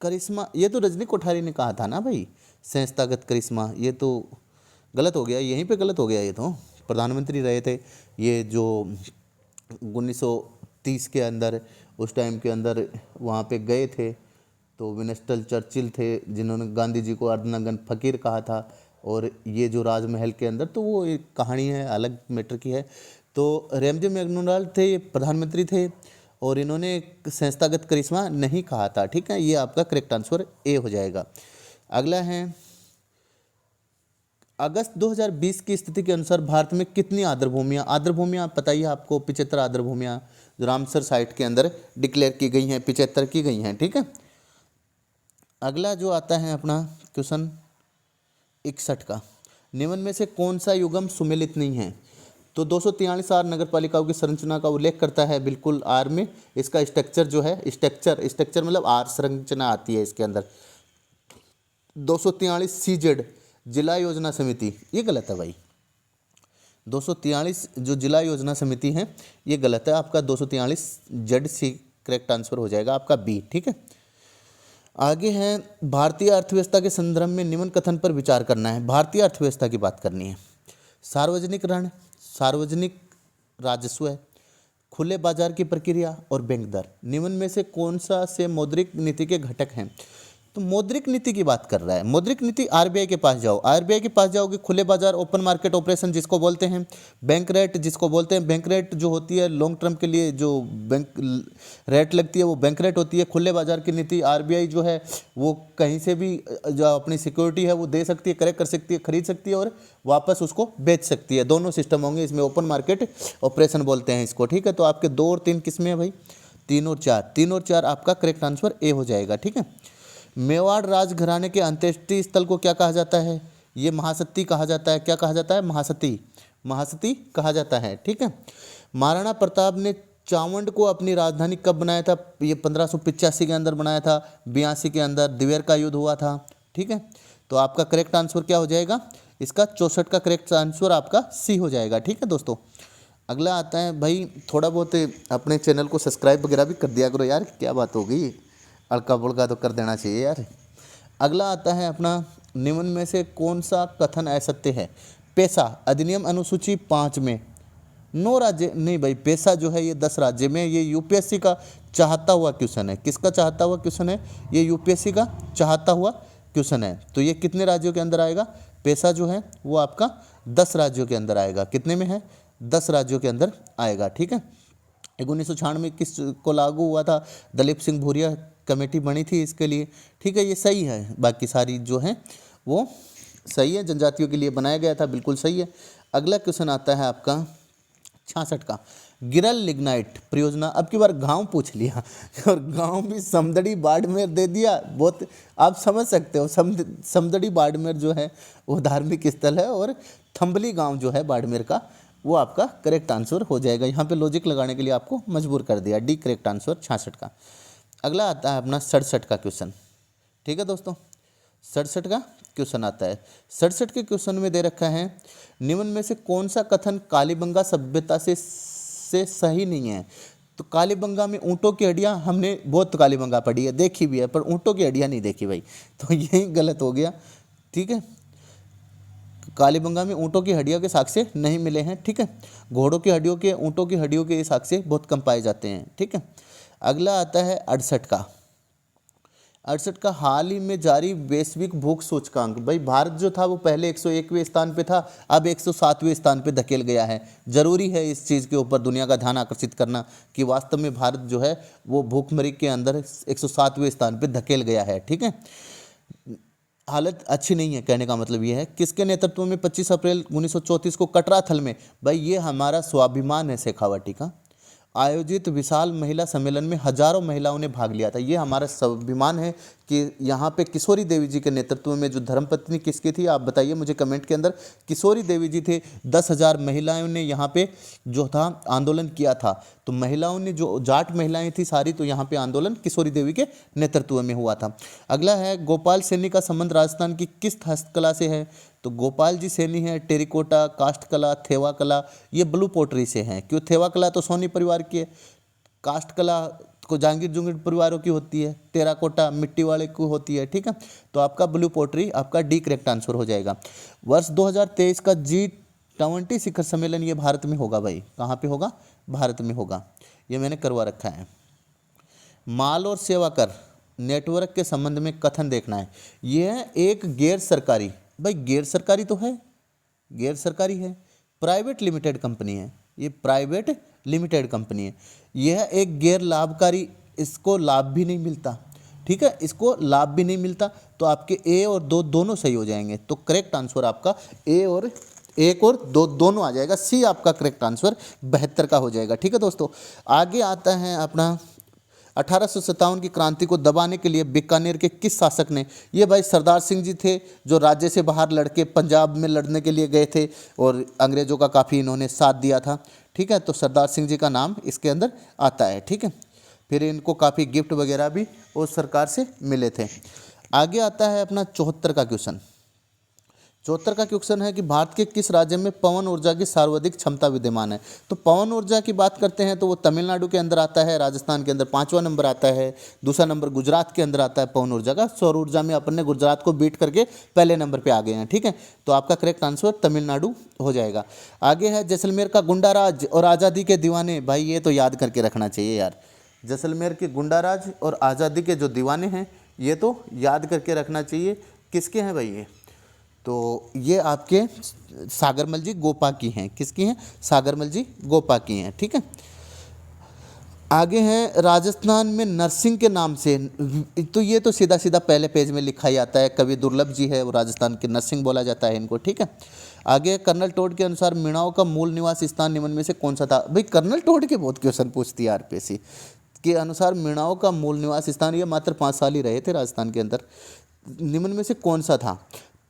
करिश्मा, ये तो रजनी कोठारी ने कहा था ना भाई, संस्थागत करिश्मा, ये तो गलत हो गया, यहीं पे गलत हो गया। ये तो प्रधानमंत्री रहे थे ये जो 1930 के अंदर, उस टाइम के अंदर वहाँ पे गए थे। तो विंस्टन चर्चिल थे जिन्होंने गांधी जी को अर्धनग्न फकीर कहा था। और ये जो राजमहल के अंदर, तो वो एक कहानी है, अलग मैटर की है। तो रैमजे मैकडोनाल्ड थे, ये प्रधानमंत्री थे, और इन्होंने संस्थागत करिश्मा नहीं कहा था, ठीक है। ये आपका करेक्ट आंसर ए हो जाएगा। अगला है, अगस्त 2020 की स्थिति के अनुसार भारत में कितनी आर्द्रभूमियाँ, आर्द्रभूमियाँ पता ही है आपको, 75 आर्द्रभूमियाँ जो रामसर साइट के अंदर डिक्लेयर की गई हैं, 75 की गई हैं, ठीक है। अगला जो आता है अपना क्वेश्चन 61 का, निम्न में से कौन सा युगम सुमेलित नहीं है? तो 243 आर नगर पालिकाओं की संरचना का उल्लेख करता है, बिल्कुल आर में। इसका स्ट्रक्चर जो है, स्ट्रक्चर मतलब आर संरचना आती है इसके अंदर। 243 CZ जिला योजना समिति, ये गलत है भाई। 243 जो जिला योजना समिति है ये गलत है, आपका 243 ZC करेक्ट आंसर हो जाएगा आपका बी, ठीक है। आगे है, भारतीय अर्थव्यवस्था के संदर्भ में निम्न कथन पर विचार करना है। भारतीय अर्थव्यवस्था की बात करनी है। सार्वजनिक ऋण, सार्वजनिक राजस्व है, खुले बाजार की प्रक्रिया और बैंक दर, निम्न में से कौन सा से मौद्रिक नीति के घटक हैं? तो मौद्रिक नीति की बात कर रहा है। मौद्रिक नीति आरबीआई के पास जाओ, आरबीआई के पास जाओगे, खुले बाजार ओपन मार्केट ऑपरेशन जिसको बोलते हैं, बैंक रेट जिसको बोलते हैं, बैंक रेट जो होती है लॉन्ग टर्म के लिए जो बैंक रेट लगती है वो बैंक रेट होती है। खुले बाजार की नीति आरबीआई जो है वो कहीं से भी जो अपनी सिक्योरिटी है वो दे सकती है, करेक्ट कर सकती है, खरीद सकती है और वापस उसको बेच सकती है। दोनों सिस्टम होंगे इसमें, ओपन मार्केट ऑपरेशन बोलते हैं इसको, ठीक है। तो आपके 2 और 3 किसमें है भाई? 3 और 4, 3 और 4 आपका करेक्ट आंसर ए हो जाएगा, ठीक है। मेवाड़ राजघराने के अंत्येष्टि स्थल को क्या कहा जाता है? ये महासती कहा जाता है। क्या कहा जाता है? महासती, महासती कहा जाता है, ठीक है। महाराणा प्रताप ने चावंड को अपनी राजधानी कब बनाया था? ये 1585 के अंदर बनाया था, 82 के अंदर दिवेर का युद्ध हुआ था, ठीक है। तो आपका करेक्ट आंसर क्या हो जाएगा? इसका 64 का करेक्ट आंसर आपका सी हो जाएगा, ठीक है दोस्तों। अगला आता है भाई, थोड़ा बहुत अपने चैनल को सब्सक्राइब वगैरह भी कर दिया करो यार, क्या बात हो गई, अड़का बुड़का तो कर देना चाहिए यार। अगला आता है अपना, निम्न में से कौन सा कथन असत्य है? पेशा अधिनियम अनुसूची 5 में 9 राज्य नहीं भाई, पेशा जो है ये 10 राज्य में। ये यूपीएससी का चाहता हुआ क्वेश्चन है। किसका चाहता हुआ क्वेश्चन है? ये यूपीएससी का चाहता हुआ क्वेश्चन है। तो ये कितने राज्यों के अंदर आएगा? पेशा जो है वो आपका 10 राज्यों के अंदर आएगा। कितने में है? 10 राज्यों के अंदर आएगा, ठीक है। 1996 किस को लागू हुआ था? दलीप सिंह भूरिया कमेटी बनी थी इसके लिए, ठीक है। ये सही है, बाकी सारी जो है वो सही है, जनजातियों के लिए बनाया गया था, बिल्कुल सही है। अगला क्वेश्चन आता है आपका 66 का, गिरल लिग्नाइट परियोजना। अब की बार गांव पूछ लिया और गांव भी समदड़ी बाड़मेर दे दिया। बहुत आप समझ सकते हो, समदड़ी बाड़मेर जो है वो धार्मिक स्थल है और थंबली गांव जो है बाड़मेर का वो आपका करेक्ट आंसर हो जाएगा। यहाँ पे लॉजिक लगाने के लिए आपको मजबूर कर दिया, डी करेक्ट आंसर 66 का। अगला आता है अपना 67 का क्वेश्चन, ठीक है दोस्तों। 67 का क्वेश्चन आता है। 67 के क्वेश्चन में दे रखा है, निम्न में से कौन सा कथन कालीबंगा सभ्यता से सही नहीं है? तो कालीबंगा में ऊँटों की हड्डियाँ, हमने बहुत कालीबंगा पढ़ी है, देखी भी है, पर ऊँटों की हड्डियाँ नहीं देखी भाई, तो यही गलत हो गया, ठीक है। कालीबंगा में ऊँटों की हड्डियों के साक्ष्य नहीं मिले हैं, ठीक है। घोड़ों की हड्डियों के, ऊँटों की हड्डियों के साक्ष्य बहुत कम पाए जाते हैं, ठीक है। अगला आता है 68 का, 68 का हाल ही में जारी वैश्विक भूख सूचकांक, भाई भारत जो था वो पहले 101वें स्थान पे था, अब 107वें स्थान पे धकेल गया है। जरूरी है इस चीज़ के ऊपर दुनिया का ध्यान आकर्षित करना कि वास्तव में भारत जो है वो भूखमरी के अंदर 107वें स्थान पे धकेल गया है। ठीक है, हालत अच्छी नहीं है, कहने का मतलब ये है। किसके नेतृत्व में 25 अप्रैल 1934 को कटरा थल में, भाई ये हमारा स्वाभिमान है शेखावाटी का, आयोजित विशाल महिला सम्मेलन में हजारों महिलाओं ने भाग लिया था। ये हमारा स्वाभिमान है कि यहाँ पे किशोरी देवी जी के नेतृत्व में, जो धर्मपत्नी किसकी थी आप बताइए मुझे कमेंट के अंदर, किशोरी देवी जी थे। 10,000 महिलाओं ने यहाँ पे जो था आंदोलन किया था। तो महिलाओं ने, जो जाट महिलाएं थी सारी, तो यहाँ पे आंदोलन किशोरी देवी के नेतृत्व में हुआ था। अगला है, गोपाल सैनी का संबंध राजस्थान की किस हस्तकला से है? तो गोपाल जी सैनी है टेरिकोटा, काष्ठ कला, थेवा कला, ये ब्लू पोटरी से हैं। क्यों? थेवा कला तो सोनी परिवार की है, काष्ठ कला को जहांगीर जुंगीर परिवारों की होती है, टेराकोटा मिट्टी वाले की होती है। ठीक है, तो आपका ब्लू पोटरी आपका डी करेक्ट आंसर हो जाएगा। वर्ष 2023 का G20 शिखर सम्मेलन ये भारत में होगा भाई। कहाँ पे होगा? भारत में होगा, ये मैंने करवा रखा है। माल और सेवा कर नेटवर्क के संबंध में कथन देखना है। यह है एक गैर सरकारी, भाई गैर सरकारी तो है, गैर सरकारी है, प्राइवेट लिमिटेड कंपनी है, ये प्राइवेट लिमिटेड कंपनी है। यह एक गैर लाभकारी, इसको लाभ भी नहीं मिलता। ठीक है, इसको लाभ भी नहीं मिलता, तो आपके ए और दो दोनों सही हो जाएंगे। तो करेक्ट आंसर आपका ए और एक और दो दोनों आ जाएगा। सी आपका करेक्ट आंसर 72 का हो जाएगा। ठीक है दोस्तों, आगे आता है अपना 1857 की क्रांति को दबाने के लिए बीकानेर के किस शासक ने, ये भाई सरदार सिंह जी थे, जो राज्य से बाहर लड़के पंजाब में लड़ने के लिए गए थे और अंग्रेज़ों का काफ़ी इन्होंने साथ दिया था। ठीक है, तो सरदार सिंह जी का नाम इसके अंदर आता है। ठीक है, फिर इनको काफ़ी गिफ्ट वगैरह भी उस सरकार से मिले थे। आगे आता है अपना 74 का क्वेश्चन। 74 का क्वेश्चन है कि भारत के किस राज्य में पवन ऊर्जा की सर्वाधिक क्षमता विद्यमान है? तो पवन ऊर्जा की बात करते हैं तो वो तमिलनाडु के अंदर आता है, राजस्थान के अंदर 5वां नंबर आता है, दूसरा नंबर गुजरात के अंदर आता है पवन ऊर्जा का। सौर ऊर्जा में अपन ने गुजरात को बीट करके पहले नंबर पर आ गए हैं। ठीक है, तो आपका करेक्ट आंसर तमिलनाडु हो जाएगा। आगे है जैसलमेर का गुंडाराज और आज़ादी के दीवाने, भाई ये तो याद करके रखना चाहिए यार। जैसलमेर के गुंडाराज और आज़ादी के जो दीवाने हैं ये तो याद करके रखना चाहिए। किसके हैं भाई ये? तो ये आपके सागरमल जी गोपा की हैं। किसकी हैं? सागरमल जी गोपा की हैं। ठीक है, आगे हैं राजस्थान में नरसिंह के नाम से, तो ये तो सीधा सीधा पहले पेज में लिखा ही आता है। कवि दुर्लभ जी है, वो राजस्थान के नरसिंह बोला जाता है इनको। ठीक है, आगे कर्नल टोड के अनुसार मीणाओं का मूल निवास स्थान निम्न में से कौन सा था? भाई कर्नल टोड के बहुत क्वेश्चन पूछती है आरपीएससी के अनुसार मीणाओं का मूल निवास स्थान, ये मात्र 5 साल ही रहे थे राजस्थान के अंदर, निम्न में से कौन सा था?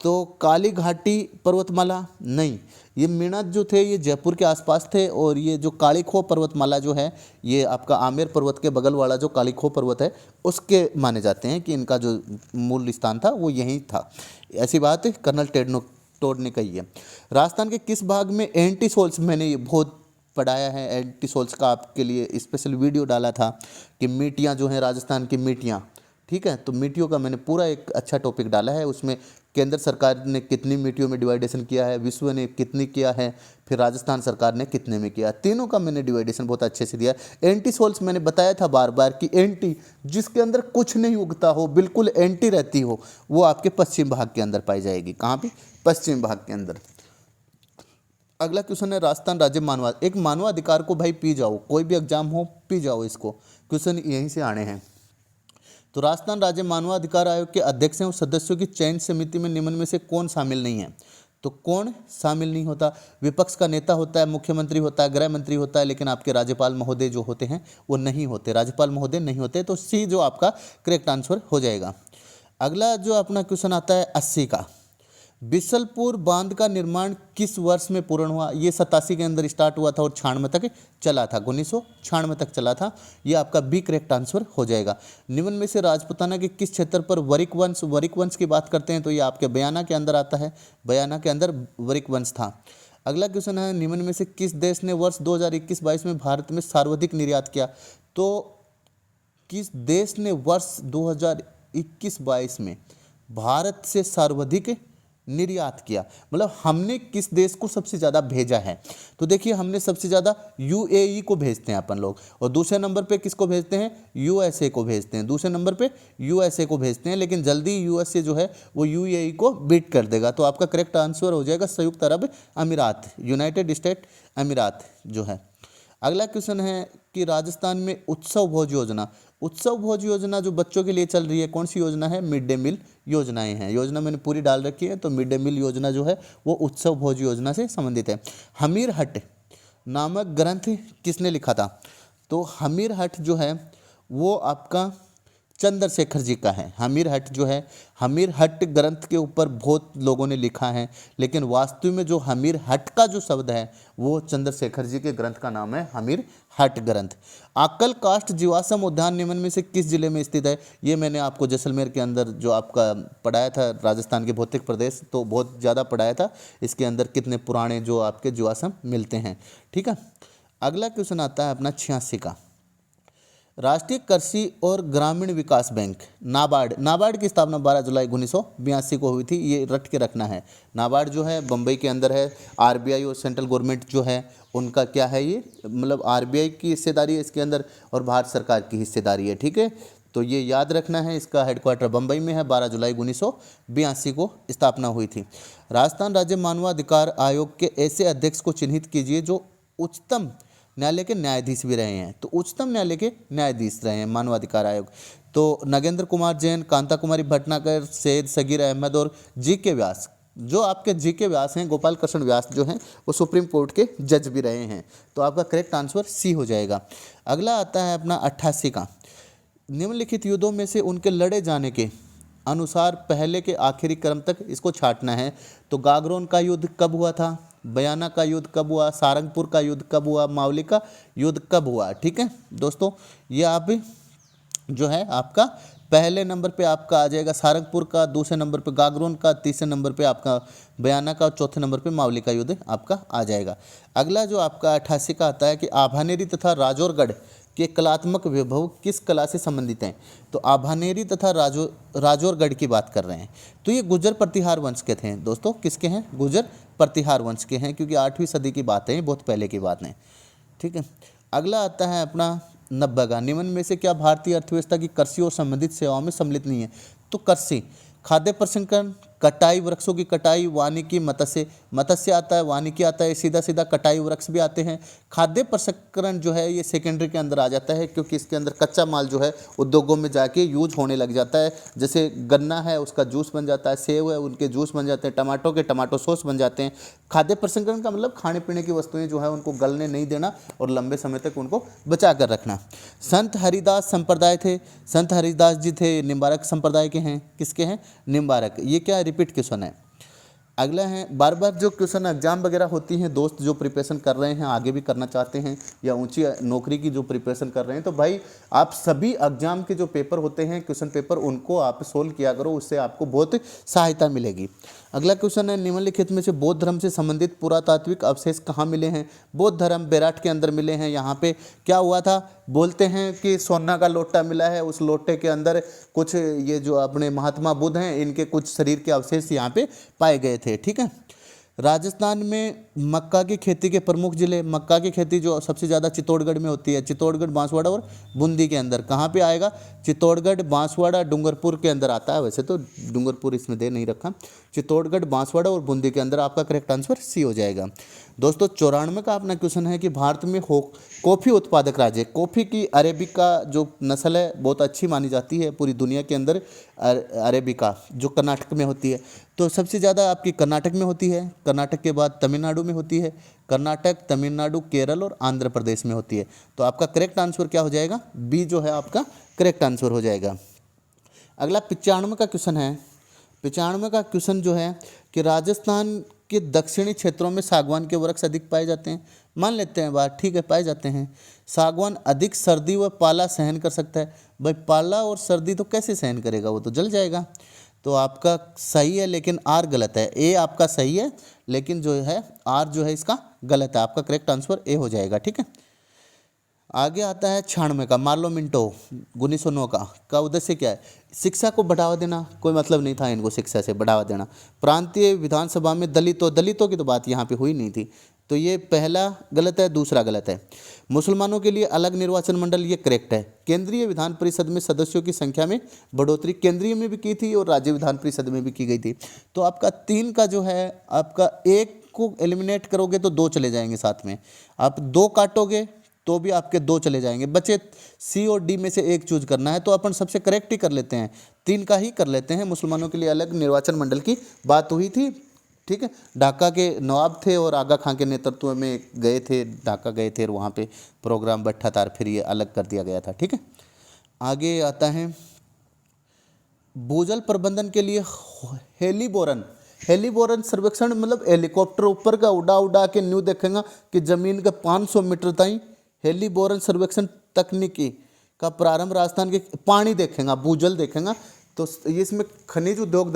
तो काली घाटी पर्वतमाला नहीं, ये मीणा जो थे ये जयपुर के आसपास थे, और ये जो काली खो पर्वतमाला जो है ये आपका आमेर पर्वत के बगल वाला जो काली खो पर्वत है उसके माने जाते हैं कि इनका जो मूल स्थान था वो यहीं था। ऐसी बात कर्नल टोड ने कही है। राजस्थान के किस भाग में एंटी सोल्स, मैंने ये बहुत पढ़ाया है एंटी सोल्स का, आपके लिए स्पेशल वीडियो डाला था कि मिट्टियाँ जो हैं राजस्थान की मिट्टियाँ। ठीक है, तो मिट्टियों का मैंने पूरा एक अच्छा टॉपिक डाला है, उसमें केंद्र सरकार ने कितनी मिट्टियों में डिवाइडेशन किया है, विश्व ने कितनी किया है, फिर राजस्थान सरकार ने कितने में किया, तीनों का मैंने डिवाइडेशन बहुत अच्छे से दिया। एंटी सोल्स मैंने बताया था बार बार कि एंटी जिसके अंदर कुछ नहीं उगता हो, बिल्कुल एंटी रहती हो, वो आपके पश्चिम भाग के अंदर पाई जाएगी। कहाँ पे? पश्चिम भाग के अंदर। अगला क्वेश्चन है राजस्थान राज्य मानव, एक मानवाधिकार को भाई पी जाओ, कोई भी एग्जाम हो पी जाओ इसको, क्वेश्चन यहीं से आने हैं। तो राजस्थान राज्य मानवाधिकार आयोग के अध्यक्ष और सदस्यों की चयन समिति में निम्न में से कौन शामिल नहीं है? तो कौन शामिल नहीं होता? विपक्ष का नेता होता है, मुख्यमंत्री होता है, गृह मंत्री होता है, लेकिन आपके राज्यपाल महोदय जो होते हैं वो नहीं होते, राज्यपाल महोदय नहीं होते। तो सी जो आपका करेक्ट आंसर हो जाएगा। अगला जो अपना क्वेश्चन आता है 80 का, बिसलपुर बांध का निर्माण किस वर्ष में पूर्ण हुआ? ये 87 के अंदर स्टार्ट हुआ था और 96 तक चला था, 1996 तक चला था। ये आपका बी करेक्ट आंसर हो जाएगा। निम्न में से राजपूताना के किस क्षेत्र पर वरिक वंश की बात करते हैं? तो ये आपके बयाना के अंदर आता है, बयाना के अंदर वरिक वंश था। अगला क्वेश्चन है निम्न में से किस देश ने वर्ष 2021-22 में भारत में सर्वाधिक निर्यात किया? तो किस देश ने वर्ष 2021-22 में भारत से सर्वाधिक निर्यात किया, मतलब हमने किस देश को सबसे ज़्यादा भेजा है। तो देखिए हमने सबसे ज़्यादा यूएई को भेजते हैं अपन लोग, और दूसरे नंबर पे किसको भेजते हैं, यूएसए को भेजते हैं, दूसरे नंबर पे यूएसए को भेजते हैं, लेकिन जल्दी यूएसए जो है वो यूएई को बीट कर देगा। तो आपका करेक्ट आंसर हो जाएगा संयुक्त अरब अमीरात, यूनाइटेड स्टेट अमीरात जो है। अगला क्वेश्चन है कि राजस्थान में उत्सव भोज योजना, उत्सव भोज योजना जो बच्चों के लिए चल रही है, कौन सी योजना है, मिड डे मील योजनाएं हैं। योजना मैंने पूरी डाल रखी है, तो मिड डे मील योजना जो है वो उत्सव भोज योजना से संबंधित है। हमीर हट नामक ग्रंथ किसने लिखा था, तो हमीर हट जो है वो आपका चंद्रशेखर जी का है। हमीर हट जो है, हमीर हट ग्रंथ के ऊपर बहुत लोगों ने लिखा है, लेकिन वास्तव में जो हमीर हट का जो शब्द है वो चंद्रशेखर जी के ग्रंथ का नाम है हमीर हट ग्रंथ। आकल काष्ठ जीवाश्म उद्यान निम्न में से किस जिले में स्थित है, ये मैंने आपको जैसलमेर के अंदर जो आपका पढ़ाया था, राजस्थान के भौतिक प्रदेश, तो बहुत ज़्यादा पढ़ाया था। इसके अंदर कितने पुराने जो आपके जीवाश्म मिलते हैं, ठीक है। अगला क्वेश्चन आता है अपना 86 का। राष्ट्रीय कृषि और ग्रामीण विकास बैंक नाबार्ड, नाबार्ड की स्थापना 12 जुलाई 1982 को हुई थी, ये रट के रखना है। नाबार्ड जो है बम्बई के अंदर है। आरबीआई और सेंट्रल गवर्नमेंट जो है उनका क्या है, ये मतलब आरबीआई की हिस्सेदारी है इसके अंदर और भारत सरकार की हिस्सेदारी है, ठीक है। तो ये याद रखना है। इसका हेडक्वार्टर बम्बई में है। 12 जुलाई 1982 को स्थापना हुई थी। राजस्थान राज्य मानवाधिकार आयोग के ऐसे अध्यक्ष को चिन्हित कीजिए जो उच्चतम न्यायालय के न्यायाधीश भी रहे हैं। तो उच्चतम न्यायालय के न्यायाधीश रहे हैं मानवाधिकार आयोग, तो नगेंद्र कुमार जैन, कांता कुमारी भटनागर, सैयद सगीर अहमद और जी के व्यास। जो आपके जी के व्यास हैं, गोपाल कृष्ण व्यास जो हैं, वो सुप्रीम कोर्ट के जज भी रहे हैं। तो आपका करेक्ट आंसर सी हो जाएगा। अगला आता है अपना 88 का। निम्नलिखित युद्धों में से उनके लड़े जाने के अनुसार पहले के आखिरी क्रम तक इसको छांटना है। तो गागरोन का युद्ध कब हुआ था, बयाना का युद्ध कब हुआ, सारंगपुर का युद्ध कब हुआ, मावली का युद्ध कब हुआ, ठीक है दोस्तों। ये आप जो है आपका पहले नंबर पे आपका आ जाएगा सारंगपुर का, दूसरे नंबर पे गागरोन का, तीसरे नंबर पे आपका बयाना का, चौथे नंबर पे मावली का युद्ध आपका आ जाएगा। अगला जो आपका 88 का आता है कि आभानेरी तथा राजौरगढ़ के कलात्मक वैभव किस कला से संबंधित हैं। तो आभानेरी तथा राजौरगढ़ की बात कर रहे हैं। तो ये गुर्जर प्रतिहार वंश के थे दोस्तों, किसके हैं, गुर्जर प्रतिहार वंश के हैं, क्योंकि 8वीं सदी की बात है, बहुत पहले की बात है, ठीक है। अगला आता है अपना 90 का। निम्न में से क्या भारतीय अर्थव्यवस्था की कृषि और संबंधित सेवाओं में सम्मिलित नहीं है। तो कृषि, खाद्य प्रसंस्करण, कटाई, वृक्षों की कटाई, वानिकी, मत्स्य, मत्स्य आता है, वानिकी आता है, सीधा सीधा कटाई वृक्ष भी आते हैं। खाद्य प्रसंस्करण जो है ये सेकेंडरी के अंदर आ जाता है, क्योंकि इसके अंदर कच्चा माल जो है उद्योगों में जाके यूज होने लग जाता है। जैसे गन्ना है उसका जूस बन जाता है, सेब है उनके जूस बन जाते हैं, टमाटो के टमाटो सॉस बन जाते हैं। खाद्य प्रसंस्करण का मतलब खाने पीने की वस्तुएं जो है उनको गलने नहीं देना और लंबे समय तक उनको बचा कर रखना। संत हरिदास संप्रदाय थे, संत हरिदास जी थे निम्बारक संप्रदाय के हैं, किसके हैं, निम्बारक। ये क्या रिपीट क्वेश्चन है। अगला है, बार बार जो क्वेश्चन एग्जाम वगैरह होती हैं, दोस्त जो प्रिपरेशन कर रहे हैं, आगे भी करना चाहते हैं या ऊंची नौकरी की जो प्रिपरेशन कर रहे हैं, तो भाई आप सभी एग्जाम के जो पेपर होते हैं, क्वेश्चन पेपर, उनको आप सोल्व किया करो, उससे आपको बहुत सहायता मिलेगी। अगला क्वेश्चन है, निम्नलिखित में से बौद्ध धर्म से संबंधित पुरातात्विक अवशेष कहाँ मिले हैं। बौद्ध धर्म बेराट के अंदर मिले हैं। यहाँ पे क्या हुआ था, बोलते हैं कि सोना का लोटा मिला है, उस लोटे के अंदर कुछ ये जो अपने महात्मा बुद्ध हैं इनके कुछ शरीर के अवशेष यहाँ पे पाए गए थे, ठीक है। राजस्थान में मक्का की खेती के प्रमुख जिले, मक्का की खेती जो सबसे ज़्यादा चित्तौड़गढ़ में होती है, चित्तौड़गढ़, बांसवाड़ा और बूंदी के अंदर। कहाँ पे आएगा, चित्तौड़गढ़, बांसवाड़ा, डूंगरपुर के अंदर आता है। वैसे तो डूंगरपुर इसमें दे नहीं रखा, चित्तौड़गढ़, बांसवाड़ा और बूंदी के अंदर आपका करेक्ट आंसर सी हो जाएगा। दोस्तों 94 का अपना क्वेश्चन है कि भारत में कॉफ़ी उत्पादक राज्य, कॉफ़ी की अरेबिका जो नस्ल है बहुत अच्छी मानी जाती है पूरी दुनिया के अंदर, अरेबिका जो कर्नाटक में होती है। तो सबसे ज़्यादा आपकी कर्नाटक में होती है, कर्नाटक के बाद तमिलनाडु में होती है, कर्नाटक, तमिलनाडु, केरल और आंध्र प्रदेश में होती है। तो आपका करेक्ट आंसर क्या हो जाएगा, बी जो है आपका करेक्ट आंसर हो जाएगा। अगला 95 का क्वेश्चन है। 95 का क्वेश्चन जो है कि राजस्थान के दक्षिणी क्षेत्रों में सागवान के वृक्ष अधिक पाए जाते हैं। मान लेते हैं बात, ठीक है, पाए जाते हैं। सागवान अधिक सर्दी व पाला सहन कर सकता है। भाई पाला और सर्दी तो कैसे सहन करेगा, वो तो जल जाएगा। तो आपका सही है, लेकिन आर गलत है। ए आपका सही है, लेकिन जो है आर जो है इसका गलत है। आपका करेक्ट आंसर ए हो जाएगा, ठीक है। आगे आता है 96 का मार्लो मिंटो 1909 का उद्देश्य क्या है? शिक्षा को बढ़ावा देना, कोई मतलब नहीं था इनको शिक्षा से बढ़ावा देना। प्रांतीय विधानसभा में दलितों की तो बात यहाँ पे हुई नहीं थी, तो ये पहला गलत है, दूसरा गलत है। मुसलमानों के लिए अलग निर्वाचन मंडल, ये करेक्ट है। केंद्रीय विधान परिषद में सदस्यों की संख्या में बढ़ोतरी केंद्रीय में भी की थी और राज्य विधान परिषद में भी की गई थी। तो आपका 3 का जो है, आपका 1 को एलिमिनेट करोगे तो 2 चले जाएंगे साथ में, आप 2 काटोगे तो भी आपके 2 चले जाएंगे, बचे सी और डी में से एक चूज करना है। तो अपन सबसे करेक्ट ही कर लेते हैं, 3 का ही कर लेते हैं। मुसलमानों के लिए अलग निर्वाचन मंडल की बात हुई थी, ठीक है। ढाका के नवाब थे और आगा खां के नेतृत्व में गए थे, ढाका गए थे और वहाँ पे प्रोग्राम बैठा था, फिर ये अलग कर दिया गया था, ठीक है। आगे आता है भूजल प्रबंधन के लिए हेलीबोरन सर्वेक्षण, मतलब हेलीकॉप्टर ऊपर का उड़ा उड़ा के न्यू देखेगा कि जमीन का 500 मीटर ताई हेलीबोरन सर्वेक्षण तकनीकी का प्रारंभ राजस्थान के पानी देखेगा, भूजल देखेगा। तो ये इसमें खनिज उद्योग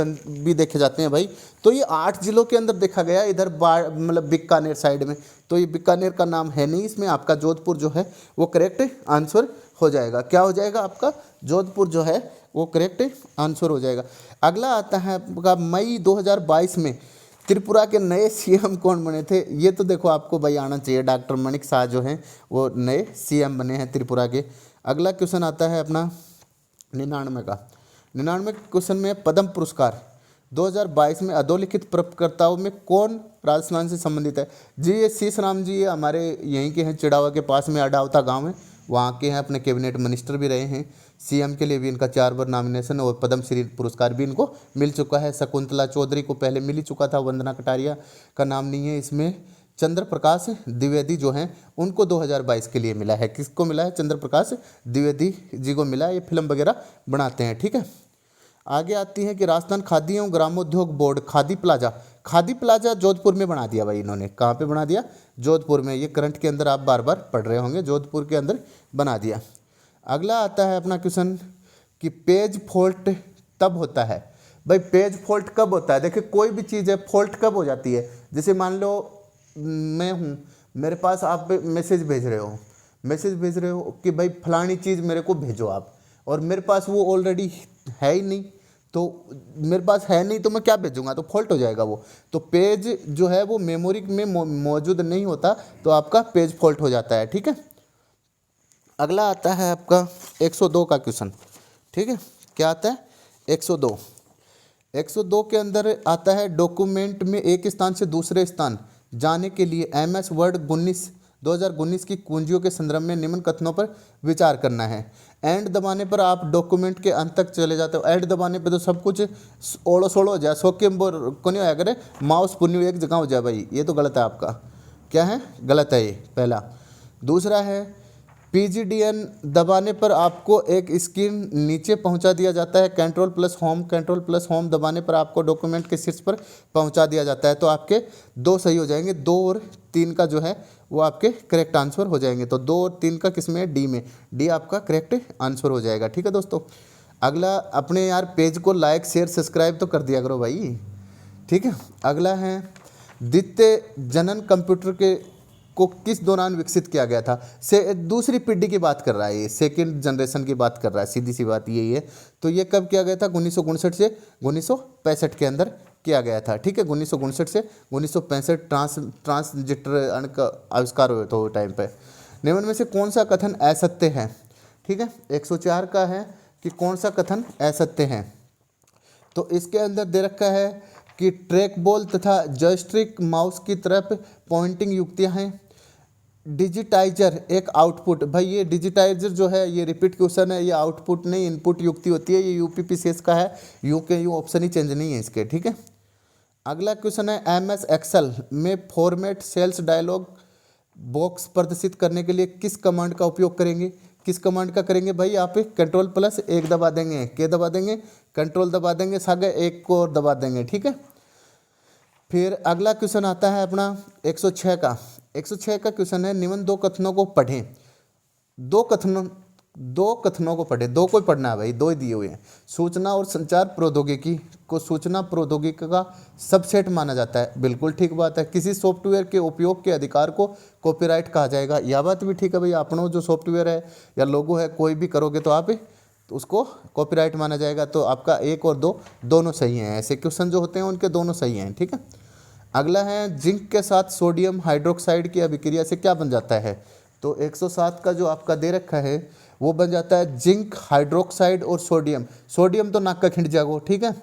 भी देखे जाते हैं भाई। तो ये 8 जिलों के अंदर देखा गया, इधर मतलब बीकानेर साइड में। तो ये बीकानेर का नाम है नहीं इसमें, आपका जोधपुर जो है वो करेक्ट आंसर हो जाएगा। क्या हो जाएगा आपका? जोधपुर जो है वो करेक्ट आंसर हो जाएगा। अगला आता है आपका मई 2022 में त्रिपुरा के नए सीएम कौन बने थे? ये तो देखो आपको भाई आना चाहिए, डॉक्टर माणिक साह जो हैं वो नए सीएम बने हैं त्रिपुरा के। अगला क्वेश्चन आता है अपना 99 का। 99 क्वेश्चन में पद्म पुरस्कार 2022 में अधोलिखित प्राप्तकर्ताओं में कौन राजस्थान से संबंधित है? जी ये शीश राम जी, ये हमारे यहीं के हैं, चिड़ावा के पास में अडावता गांव है, वहाँ के हैं, अपने कैबिनेट मिनिस्टर भी रहे हैं। सीएम के लिए भी इनका 4 बार नॉमिनेशन और पद्म श्री पुरस्कार भी इनको मिल चुका है। शकुंतला चौधरी को पहले मिल ही चुका था, वंदना कटारिया का नाम नहीं है इसमें। चंद्र प्रकाश द्विवेदी जो हैं उनको 2022 के लिए मिला है। किसको मिला है? चंद्र प्रकाश द्विवेदी जी को मिला है, ये फिल्म वगैरह बनाते हैं, ठीक है। आगे आती है कि राजस्थान खादी एवं ग्रामोद्योग बोर्ड खादी प्लाजा जोधपुर में बना दिया भाई इन्होंने। कहाँ पे बना दिया? जोधपुर में। ये करंट के अंदर आप बार बार पढ़ रहे होंगे, जोधपुर के अंदर बना दिया। अगला आता है अपना क्वेश्चन कि पेज फॉल्ट तब होता है। भाई पेज फॉल्ट कब होता है? देखिए कोई भी चीज़ है, फॉल्ट कब हो जाती है? जैसे मान लो मैं हूँ, मेरे पास आप मैसेज भेज रहे हो कि भाई फलानी चीज़ मेरे को भेजो आप, और मेरे पास वो ऑलरेडी है ही नहीं, तो मेरे पास है नहीं तो मैं क्या भेजूंगा? तो फॉल्ट हो जाएगा वो। तो पेज जो है वो मेमोरी में मौजूद नहीं होता, तो आपका पेज फॉल्ट हो जाता है, ठीक है। अगला आता है आपका 102 का क्वेश्चन, ठीक है। क्या आता है? 102 के अंदर आता है डॉक्यूमेंट में एक स्थान से दूसरे स्थान जाने के लिए MS वर्ड 2019 की कुंजियों के संदर्भ में निम्न कथनों पर विचार करना है। एंड दबाने पर आप डॉक्यूमेंट के अंत तक चले जाते हो। एंड दबाने पे तो सब कुछ ओड़ो सोड़ो हो जाए, सोके को नहीं होया करे, माउस पुन्यू एक जगह हो जाए भाई, ये तो गलत है आपका। क्या है? गलत है ये पहला। दूसरा है PGDN दबाने पर आपको एक स्क्रीन नीचे पहुंचा दिया जाता है। कंट्रोल प्लस होम दबाने पर आपको डॉक्यूमेंट के शीर्ष पर पहुंचा दिया जाता है। तो आपके 2 सही हो जाएंगे, 2 और 3 का जो है वो आपके करेक्ट आंसर हो जाएंगे। तो 2 और 3 का किस में? डी में। डी आपका करेक्ट आंसर हो जाएगा, ठीक है दोस्तों। अगला अपने यार पेज को लाइक शेयर सब्सक्राइब तो कर दिया करो भाई, ठीक है। अगला है द्वितीय जनन कंप्यूटर को किस दौरान विकसित किया गया था? से दूसरी पीढ़ी की बात कर रहा है, ये सेकेंड जनरेशन की बात कर रहा है, सीधी सी बात यही है। तो ये कब किया गया था? 1959 से 1965 के अंदर किया गया था, ठीक है। 1959 से 1965 ट्रांसजेंडर का आविष्कार हुआ था वो टाइम पे। निम्न में से कौन सा कथन असत्य है? ठीक है, 104 का है कि कौन सा कथन असत्य है। तो इसके अंदर दे रखा है कि ट्रैक बॉल तथा जॉयस्टिक माउस की तरफ पॉइंटिंग युक्तियां हैं। डिजिटाइजर एक आउटपुट, भाई ये डिजिटाइजर जो है ये रिपीट क्वेश्चन है, ये आउटपुट नहीं इनपुट युक्ति होती है, ये UPPCS का है, यू के यू ऑप्शन ही चेंज नहीं है इसके, ठीक है। अगला क्वेश्चन है MS एक्सेल में फॉर्मेट सेल्स डायलॉग बॉक्स प्रदर्शित करने के लिए किस कमांड का उपयोग करेंगे? किस कमांड का करेंगे भाई? आप Ctrl+1 दबा देंगे, क्या दबा देंगे? कंट्रोल दबा देंगे, सागे 1 को और दबा देंगे, ठीक है। फिर अगला क्वेश्चन आता है अपना 106 का। 106 का क्वेश्चन है निम्न 2 कथनों को पढ़ें। 2 कथनों को पढ़ें, 2 को ही पढ़ना है भाई, 2 ही दिए हुए हैं। सूचना और संचार प्रौद्योगिकी को सूचना प्रौद्योगिकी का सबसेट माना जाता है। बिल्कुल ठीक बात है। किसी सॉफ्टवेयर के उपयोग के अधिकार को कॉपीराइट कहा जाएगा। यह बात भी ठीक है भाई, अपना जो सॉफ्टवेयर है या लोगो है कोई भी करोगे तो आप तो उसको कॉपीराइट माना जाएगा। तो आपका 1 और 2 दोनों सही हैं। ऐसे क्वेश्चन जो होते हैं उनके दोनों सही हैं। ठीक है। अगला है जिंक के साथ सोडियम हाइड्रोक्साइड की अभिक्रिया से क्या बन जाता है। तो 107 का जो आपका दे रखा है वो बन जाता है जिंक हाइड्रोक्साइड और सोडियम। सोडियम तो नाक का खिंड जागो, ठीक है।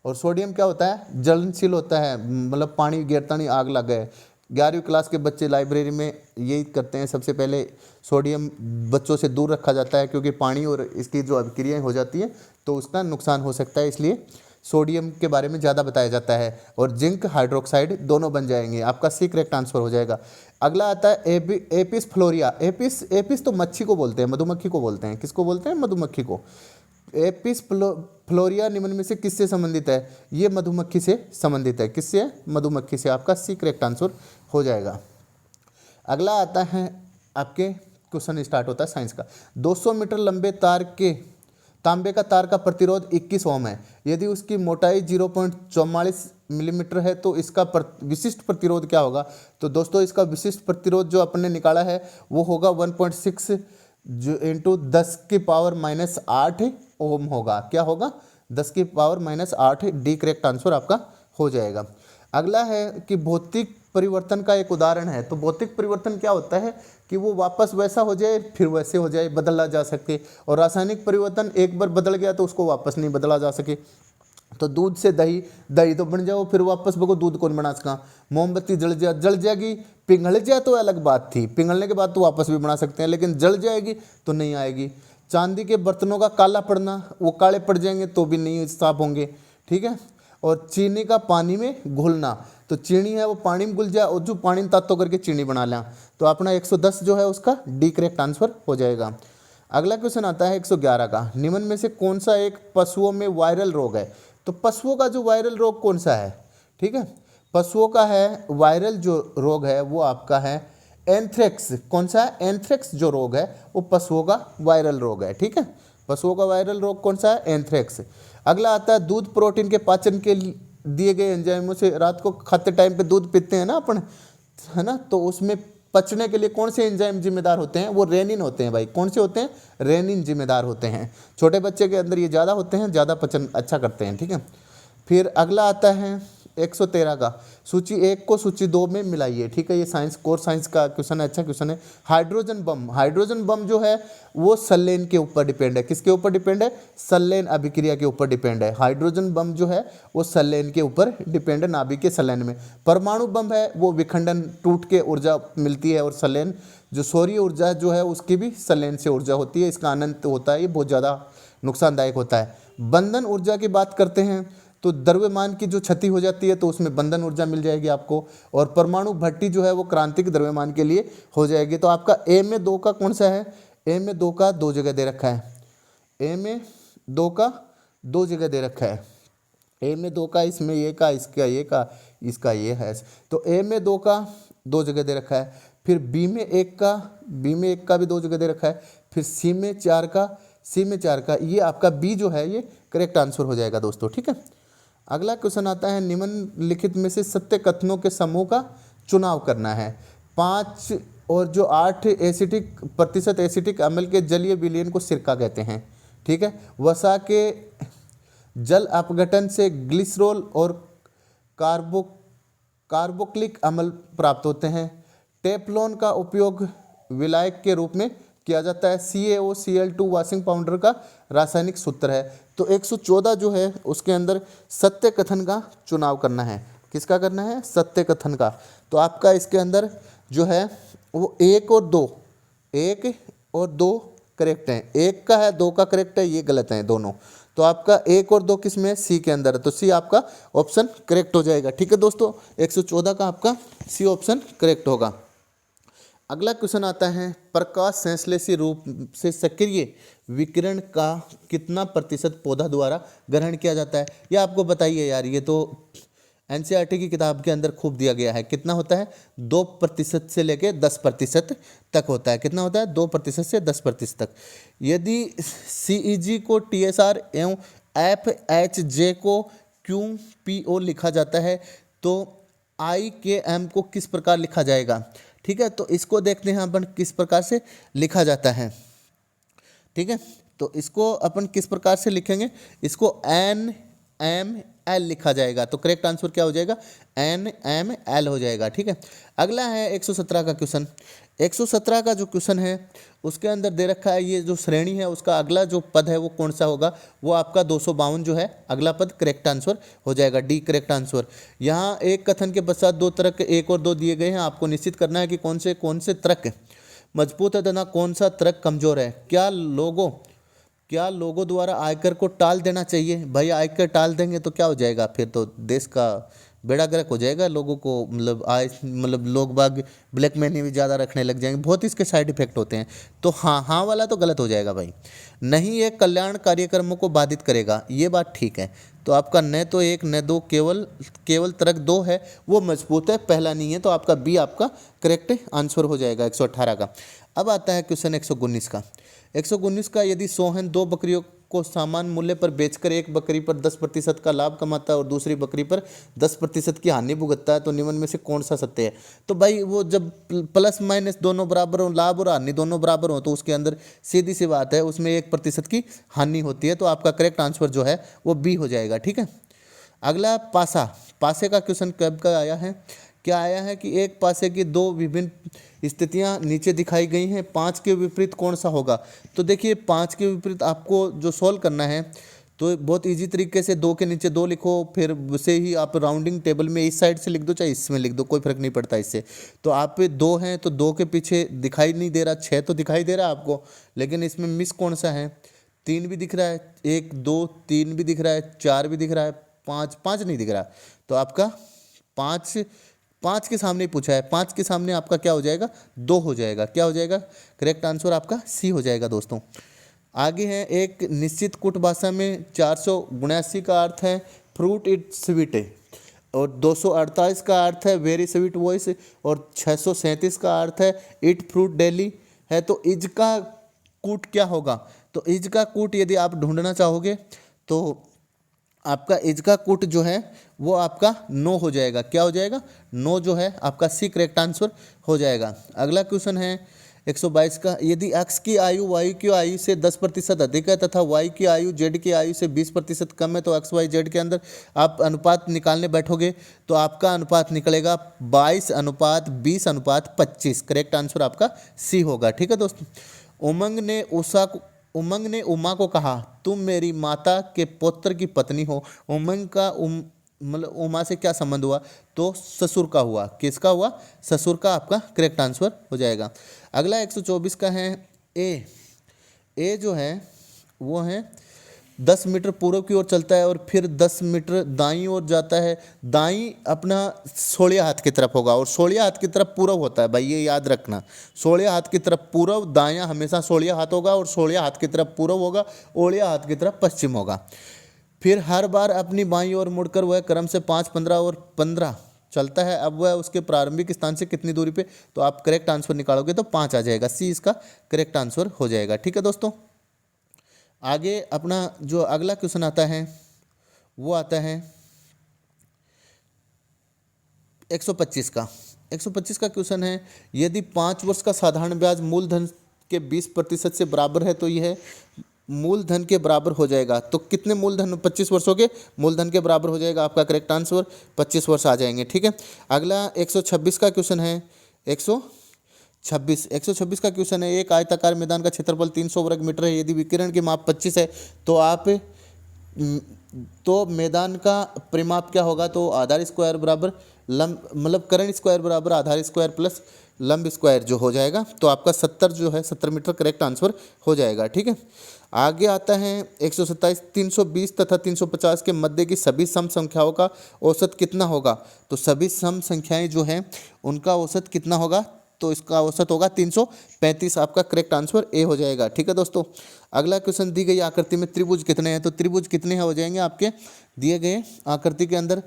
और सोडियम क्या होता है, ज्वलनशील होता है, मतलब पानी गिरता नहीं आग लग गए। 11वीं क्लास के बच्चे लाइब्रेरी में यही करते हैं, सबसे पहले सोडियम बच्चों से दूर रखा जाता है क्योंकि पानी और इसकी जो अभिक्रियाएँ हो जाती हैं तो उसका नुकसान हो सकता है, इसलिए सोडियम के बारे में ज़्यादा बताया जाता है। और जिंक हाइड्रोक्साइड दोनों बन जाएंगे, आपका सी करेक्ट आंसर हो जाएगा। अगला आता है एपिस फ्लोरिया। एपिस तो मच्छी को बोलते हैं, मधुमक्खी को बोलते हैं। किसको बोलते हैं, मधुमक्खी को। एपिस फ्लोरिया निम्न में से किससे संबंधित है, ये मधुमक्खी से संबंधित है। किससे, मधुमक्खी से। आपका सी करेक्ट आंसर हो जाएगा। अगला आता है आपके क्वेश्चन स्टार्ट होता है साइंस का। 200 मीटर लंबे तांबे का तार का प्रतिरोध 21 ओम है। यदि उसकी मोटाई 0.44 मिलीमीटर है तो इसका विशिष्ट प्रतिरोध क्या होगा। तो दोस्तों इसका विशिष्ट प्रतिरोध जो अपने निकाला है वो होगा 1.6 इंटू 10⁻⁸ ओम होगा। क्या होगा, 10⁻⁸ डी करेक्ट आंसर आपका हो जाएगा। अगला है कि भौतिक परिवर्तन का एक उदाहरण है। तो भौतिक परिवर्तन क्या होता है कि वो वापस वैसा हो जाए फिर वैसे हो जाए, बदला जा सके। और रासायनिक परिवर्तन एक बार बदल गया तो उसको वापस नहीं बदला जा सके। तो दूध से दही, दही तो बन जाओ फिर वापस बको दूध कौन बना सका। मोमबत्ती जल जाएगी, पिघल जाए तो अलग बात थी, पिघलने के बाद तो वापस भी बना सकते हैं, लेकिन जल जाएगी तो नहीं आएगी। चांदी के बर्तनों का काला पड़ना, वो काले पड़ जाएंगे तो भी नहीं साफ होंगे, ठीक है। और चीनी का पानी में घुलना, तो चीनी है वो पानी में घुल जाए और जो पानी में तातो करके चीनी बना लें, तो अपना 110 जो है उसका डी करेक्ट आंसर हो जाएगा। अगला क्वेश्चन आता है 111 का। निम्न में से कौन सा एक पशुओं में वायरल रोग है। तो पशुओं का जो वायरल रोग कौन सा है, ठीक है। पशुओं का है वायरल जो रोग है वो आपका है एंथ्रेक्स। कौन सा है, एंथ्रेक्स जो रोग है वो पशुओं का वायरल रोग है, ठीक है। पशुओं का वायरल रोग कौन सा है, एंथ्रेक्स। अगला आता है दूध प्रोटीन के पाचन के दिए गए एंजाइमों से, रात को खाते टाइम पे दूध पीते हैं ना अपन, है ना, तो उसमें पचने के लिए कौन से एंजाइम जिम्मेदार होते हैं, वो रेनिन होते हैं भाई। कौन से होते हैं, रेनिन जिम्मेदार होते हैं। छोटे बच्चे के अंदर ये ज़्यादा होते हैं, ज़्यादा पचन अच्छा करते हैं, ठीक है। फिर अगला आता है 113 का। सूची 1 को सूची 2 में मिलाइए, ठीक है। ये साइंस कोर साइंस का क्वेश्चन है, अच्छा क्वेश्चन है। हाइड्रोजन बम, हाइड्रोजन बम जो है वो सल्लेन के ऊपर डिपेंड है। किसके ऊपर डिपेंड है, सल्लेन अभिक्रिया के ऊपर डिपेंड है। हाइड्रोजन बम जो है वो सल्लेन के ऊपर डिपेंड है, नाभिक के सल्लेन में। परमाणु बम है वो विखंडन टूट के ऊर्जा मिलती है, और सल्लेन जो सौर्य ऊर्जा जो है उसकी भी सल्लेन से ऊर्जा होती है। इसका अनंत होता है, ये बहुत ज़्यादा नुकसानदायक होता है। बंधन ऊर्जा की बात करते हैं तो द्रव्यमान की जो क्षति हो जाती है तो उसमें बंधन ऊर्जा मिल जाएगी आपको। और परमाणु भट्टी जो है वो क्रांतिक द्रव्यमान के लिए हो जाएगी। तो आपका ए में 2 का कौन सा है, ए में 2 का 2 जगह दे रखा है। ए में 2 का 2 जगह दे रखा है। ए में 2 का, इसमें ये का, इसका ये का, इसका ये है। तो ए में 2 का 2 जगह दे रखा है। फिर बी में 1 का, बी में 1 का भी 2 जगह दे रखा है। फिर सी में 4 का, सी में 4 का, ये आपका बी जो है ये करेक्ट आंसर हो जाएगा दोस्तों, ठीक है। अगला क्वेश्चन आता है निम्नलिखित में से सत्य कथनों के समूह का चुनाव करना है। 5 और जो 8 प्रतिशत एसिटिक अम्ल के जलीय विलयन को सिरका कहते हैं, ठीक है। वसा के जल अपघटन से ग्लिसरॉल और कार्बोक्सिलिक अम्ल प्राप्त होते हैं। टेफ्लॉन का उपयोग विलायक के रूप में किया जाता है। CaOCl2 वॉशिंग पाउडर का रासायनिक सूत्र है। तो 114 जो है उसके अंदर सत्य कथन का चुनाव करना है। किसका करना है, सत्य कथन का। तो आपका इसके अंदर जो है वो 1 और 2, 1 और 2 करेक्ट हैं। 1 का है, 2 का करेक्ट है, ये गलत है दोनों। तो आपका 1 और 2 किस में है, सी के अंदर है। तो सी आपका ऑप्शन करेक्ट हो जाएगा, ठीक है दोस्तों। 114 का आपका सी ऑप्शन करेक्ट होगा। अगला क्वेश्चन आता है प्रकाश संश्लेषी रूप से सक्रिय विकिरण का कितना प्रतिशत पौधा द्वारा ग्रहण किया जाता है। यह आपको बताइए यार, ये तो एनसीईआरटी की किताब के अंदर खूब दिया गया है। कितना होता है, 2% से लेके 10% तक होता है। कितना होता है, 2% से 10% तक। यदि CEG को TSR एवं FHJ को QPO लिखा जाता है तो IKM को किस प्रकार लिखा जाएगा। ठीक है, तो इसको देखते हैं अपन किस प्रकार से लिखा जाता है। ठीक है, तो इसको अपन किस प्रकार से लिखेंगे, इसको NML लिखा जाएगा। तो करेक्ट आंसर क्या हो जाएगा, NML हो जाएगा। ठीक है, अगला है 117 का क्वेश्चन। 117 का जो क्वेश्चन है उसके अंदर दे रखा है ये जो श्रेणी है उसका अगला जो पद है वो कौन सा होगा, वो आपका 252 जो है अगला पद करेक्ट आंसर हो जाएगा, डी करेक्ट आंसर। यहाँ एक कथन के पश्चात दो तर्क 1 और 2 दिए गए हैं, आपको निश्चित करना है कि कौन से तर्क मजबूत है तथा कौन सा तर्क कमजोर है। क्या लोगों द्वारा आयकर को टाल देना चाहिए। भाई आयकर टाल देंगे तो क्या हो जाएगा, फिर तो देश का बेड़ा गर्क हो जाएगा। लोगों को मतलब लोग बाग ब्लैक मनी भी ज़्यादा रखने लग जाएंगे, बहुत इसके साइड इफेक्ट होते हैं। तो हाँ वाला तो गलत हो जाएगा भाई। नहीं ये कल्याण कार्यक्रमों को बाधित करेगा, ये बात ठीक है। तो आपका न तो 1 न 2 केवल तर्क 2 है वो मजबूत है, पहला नहीं है। तो आपका बी आपका करेक्ट आंसर हो जाएगा 118 का। अब आता है क्वेश्चन 119 का। 119 का, यदि सोहन 2 बकरियों को समान मूल्य पर बेचकर एक बकरी पर 10% का लाभ कमाता है और दूसरी बकरी पर 10% की हानि भुगतता है तो निम्न में से कौन सा सत्य है। तो भाई वो जब प्लस माइनस दोनों बराबर हो, लाभ और हानि दोनों बराबर हो, तो उसके अंदर सीधी सी बात है उसमें 1% की हानि होती है। तो आपका करेक्ट आंसर जो है वो बी हो जाएगा। ठीक है, अगला पासे का क्वेश्चन कब का आया है, क्या आया है कि एक पासे की 2 विभिन्न स्थितियां नीचे दिखाई गई हैं, 5 के विपरीत कौन सा होगा। तो देखिए 5 के विपरीत आपको जो सॉल्व करना है तो बहुत इजी तरीके से 2 के नीचे 2 लिखो, फिर उसे ही आप राउंडिंग टेबल में इस साइड से लिख दो चाहे इसमें लिख दो, कोई फर्क नहीं पड़ता इससे। तो आप पे 2 हैं तो 2 के पीछे दिखाई नहीं दे रहा, 6 तो दिखाई दे रहा है आपको, लेकिन इसमें मिस कौन सा है, 3 भी दिख रहा है, 1 2 3 भी दिख रहा है, 4 भी दिख रहा है, 5 नहीं दिख रहा। तो आपका 5 के सामने ही पूछा है, 5 के सामने आपका क्या हो जाएगा, 2 हो जाएगा। क्या हो जाएगा, करेक्ट आंसर आपका सी हो जाएगा दोस्तों। आगे है एक निश्चित कुट भाषा में 479 का अर्थ है फ्रूट इट स्वीट है, और 248 का अर्थ है वेरी स्वीट वॉइस, और 637 का अर्थ है इट फ्रूट डेली है। तो इज का कूट क्या होगा, तो इज का कूट यदि आप ढूंढना चाहोगे तो आपका इज का कूट जो है वो आपका नो हो जाएगा। क्या हो जाएगा, नो जो है आपका सी करेक्ट आंसर हो जाएगा। अगला क्वेश्चन है 122 का, यदि x की आयु y की आयु से 10% अधिक है तथा y की आयु z की आयु से 20% कम है तो XYZ के अंदर आप अनुपात निकालने बैठोगे तो आपका अनुपात निकलेगा 22:20:25। करेक्ट आंसर आपका सी होगा। ठीक है दोस्तों, उमंग ने उमा को कहा तुम मेरी माता के पुत्र की पत्नी हो। उमंग का मतलब उमा से क्या संबंध हुआ, तो ससुर का हुआ। किसका हुआ, ससुर का आपका करेक्ट आंसर हो जाएगा। अगला 124 का है ए जो है वो है 10 मीटर पूर्व की ओर चलता है और फिर 10 मीटर दाईं ओर जाता है। दाईं अपना सोड़िया हाथ की तरफ होगा और सोड़िया हाथ की तरफ पूर्व होता है, भाई ये याद रखना। सोड़िया हाथ की तरफ पूर्व, दायां हमेशा सोड़िया हाथ होगा और सोड़िया हाथ की तरफ पूर्व होगा, ओड़िया हाथ की तरफ पश्चिम होगा। फिर हर बार अपनी बाईं ओर मुड़कर वह क्रम से 5, 15 और 15 चलता है। अब वह उसके प्रारंभिक स्थान से कितनी दूरी पे, तो आप करेक्ट आंसर निकालोगे तो 5 आ जाएगा, सी इसका करेक्ट आंसर हो जाएगा। ठीक है दोस्तों, आगे अपना जो अगला क्वेश्चन आता है वो आता है 125 का। 125 का क्वेश्चन है, यदि 5 वर्ष का साधारण ब्याज मूलधन के 20% से बराबर है तो यह मूलधन के बराबर हो जाएगा। तो कितने मूलधन, 25 वर्षों के मूलधन के बराबर हो जाएगा। आपका करेक्ट आंसर 25 वर्ष आ जाएंगे। ठीक है, अगला 126 का क्वेश्चन है 126 का क्वेश्चन है, एक आयताकार मैदान का क्षेत्रफल 300 वर्ग मीटर है। यदि विकिरण की माप 25 है तो मैदान का परिमाप क्या होगा, तो आधार स्क्वायर बराबर लंब मतलब कर्ण स्क्वायर बराबर आधार स्क्वायर प्लस लंब स्क्वायर जो हो जाएगा। तो आपका 70 जो है 70 मीटर करेक्ट आंसर हो जाएगा। ठीक है, आगे आता है 127, 320 तथा 350 के मध्य की सभी सम संख्याओं का औसत कितना होगा। तो सभी सम संख्याएं जो हैं उनका औसत कितना होगा, तो इसका औसत होगा 335। आपका करेक्ट आंसर ए हो जाएगा। ठीक है दोस्तों, अगला क्वेश्चन, दी गई आकृति में त्रिभुज कितने हैं। तो त्रिभुज कितने हो जाएंगे आपके दिए गए आकृति के अंदर,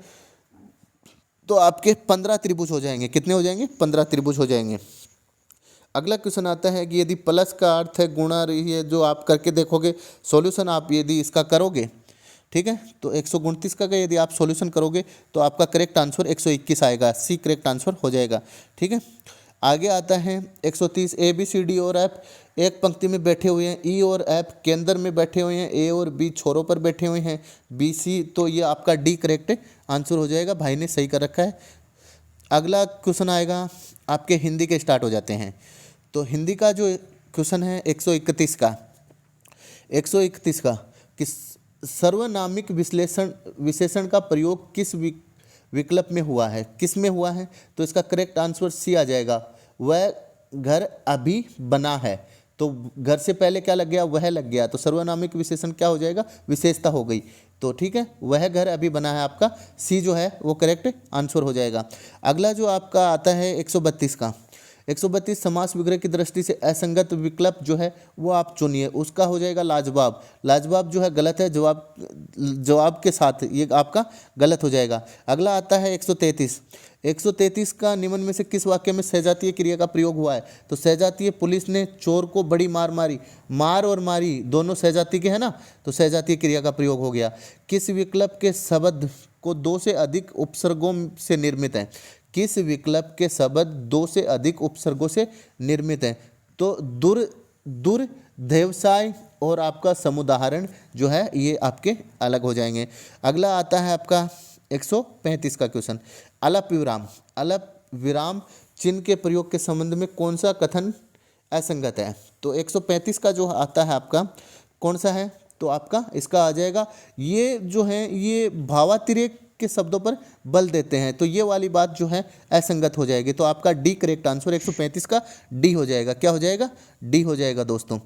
तो आपके 15 त्रिभुज हो जाएंगे। कितने हो जाएंगे, 15 त्रिभुज हो जाएंगे। अगला क्वेश्चन आता है कि यदि प्लस का अर्थ है गुणा, रही है जो आप करके देखोगे सॉल्यूशन, आप यदि इसका करोगे ठीक है। तो 129 का यदि आप सॉल्यूशन करोगे तो आपका करेक्ट आंसर 121 आएगा, सी करेक्ट आंसर हो जाएगा। ठीक है, आगे आता है 130। ए बी सी डी और एफ एक पंक्ति में बैठे हुए हैं, ई और एफ केंद्र में बैठे हुए हैं, ए और बी छोरों पर बैठे हुए हैं, बी सी, तो ये आपका डी करेक्ट आंसर हो जाएगा। भाई ने सही कर रखा है। अगला क्वेश्चन आएगा आपके हिंदी के स्टार्ट हो जाते हैं। तो हिंदी का जो क्वेश्चन है 131 का, 131 का कि सर्वनामिक विशेषण का प्रयोग किस विकल्प में हुआ है, किस में हुआ है? तो इसका करेक्ट आंसर सी आ जाएगा, वह घर अभी बना है। तो घर से पहले क्या लग गया? वह लग गया, तो सर्वनामिक विशेषण क्या हो जाएगा? विशेषता हो गई। तो ठीक है, वह घर अभी बना है, आपका सी जो है वो करेक्ट आंसर हो जाएगा। अगला जो आपका आता है 132 का, 132 समास विग्रह की दृष्टि से असंगत विकल्प जो है वो आप चुनिए, उसका हो जाएगा लाजवाब। लाजवाब जो है गलत है, जवाब के साथ ये आपका गलत हो जाएगा। अगला आता है 133। 133 का निम्न में से किस वाक्य में सहजातीय क्रिया का प्रयोग हुआ है? तो सहजातीय पुलिस ने चोर को बड़ी मार मारी, मार और मारी दोनों सहजाती के है ना, तो सहजातीय क्रिया का प्रयोग हो गया। किस विकल्प के शब्द को दो से अधिक उपसर्गों से निर्मित है? किस विकल्प के शब्द दो से अधिक उपसर्गों से निर्मित हैं? तो दुर व्यवसाय और आपका समुदाहरण जो है ये आपके अलग हो जाएंगे। अगला आता है आपका 135 का क्वेश्चन, अलप विराम। अलप विराम चिन्ह के प्रयोग के संबंध में कौन सा कथन असंगत है? तो 135 का जो आता है आपका कौन सा है? तो आपका इसका आ जाएगा, ये जो है ये भावातिरेक के शब्दों पर बल देते हैं, तो ये वाली बात जो है असंगत हो जाएगी। तो आपका डी करेक्ट आंसर 135 का डी हो जाएगा। क्या हो जाएगा? डी हो जाएगा दोस्तों।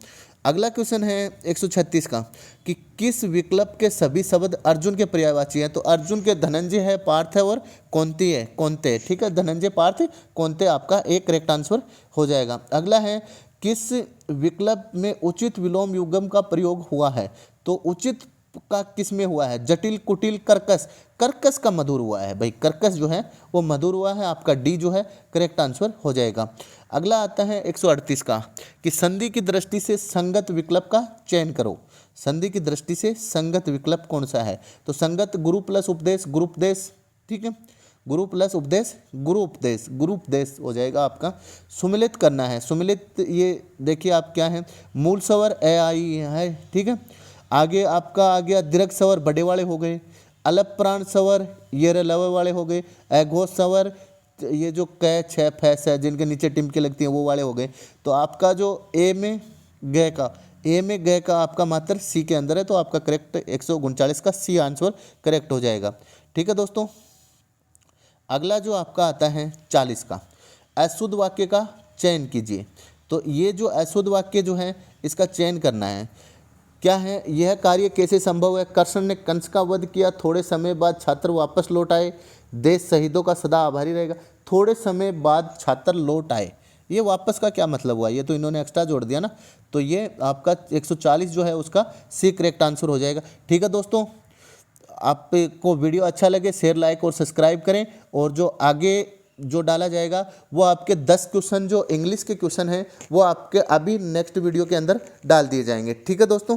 अगला क्वेश्चन है 136 का कि किस विकल्प के सभी शब्द अर्जुन के पर्यायवाची हैं? तो अर्जुन के धनंजय है, पार्थ है और कौंती है, कौंते। ठीक है, धनंजय, पार्थ, कौंते आपका एक करेक्ट आंसर हो जाएगा। अगला है किस विकल्प में उचित विलोम युग्म का प्रयोग हुआ है? तो उचित का किस में हुआ है? जटिल, कुटिल, कर्कश। कर्कश का मधुर हुआ है भाई, कर्कश जो है वो मधुर हुआ है, आपका डी जो है करेक्ट आंसर हो जाएगा। अगला आता है 138 का कि संधि की दृष्टि से संगत विकल्प का चयन करो। संधि की दृष्टि से संगत विकल्प कौन सा है? तो संगत गुरु प्लस उपदेश, गुरुपदेश। ठीक है, गुरु प्लस उपदेश, गुरुपदेश, गुरुपदेश हो जाएगा आपका। सुमिलित करना है, सुमिलित ये देखिए आप क्या है, मूल स्वर ए आई है। ठीक है, आगे आपका आ गया दीर्घ स्वर बड़े वाले हो गए, अलप प्राण स्वर ये लवे वाले हो गए, अघोष स्वर ये जो कै छ फैस है जिनके नीचे टिमके लगती हैं वो वाले हो गए। तो आपका जो ए में गए का आपका मात्र सी के अंदर है, तो आपका करेक्ट 139 का सी आंसर करेक्ट हो जाएगा। ठीक है दोस्तों, अगला जो आपका आता है 40 का, अशुद्ध वाक्य का चयन कीजिए। तो ये जो अशुद्ध वाक्य जो है इसका चयन करना है। क्या है? यह कार्य कैसे संभव है? कृष्ण ने कंस का वध किया, थोड़े समय बाद छात्र वापस लौट आए, देश शहीदों का सदा आभारी रहेगा। थोड़े समय बाद छात्र लौट आए, ये वापस का क्या मतलब हुआ? ये तो इन्होंने एक्स्ट्रा जोड़ दिया ना, तो ये आपका 140 जो है उसका सी करेक्ट आंसर हो जाएगा। ठीक है दोस्तों, आपको वीडियो अच्छा लगे शेयर, लाइक और सब्सक्राइब करें, और जो आगे जो डाला जाएगा वो आपके 10 क्वेश्चन जो इंग्लिश के क्वेश्चन हैं वो आपके अभी नेक्स्ट वीडियो के अंदर डाल दिए जाएंगे। ठीक है दोस्तों।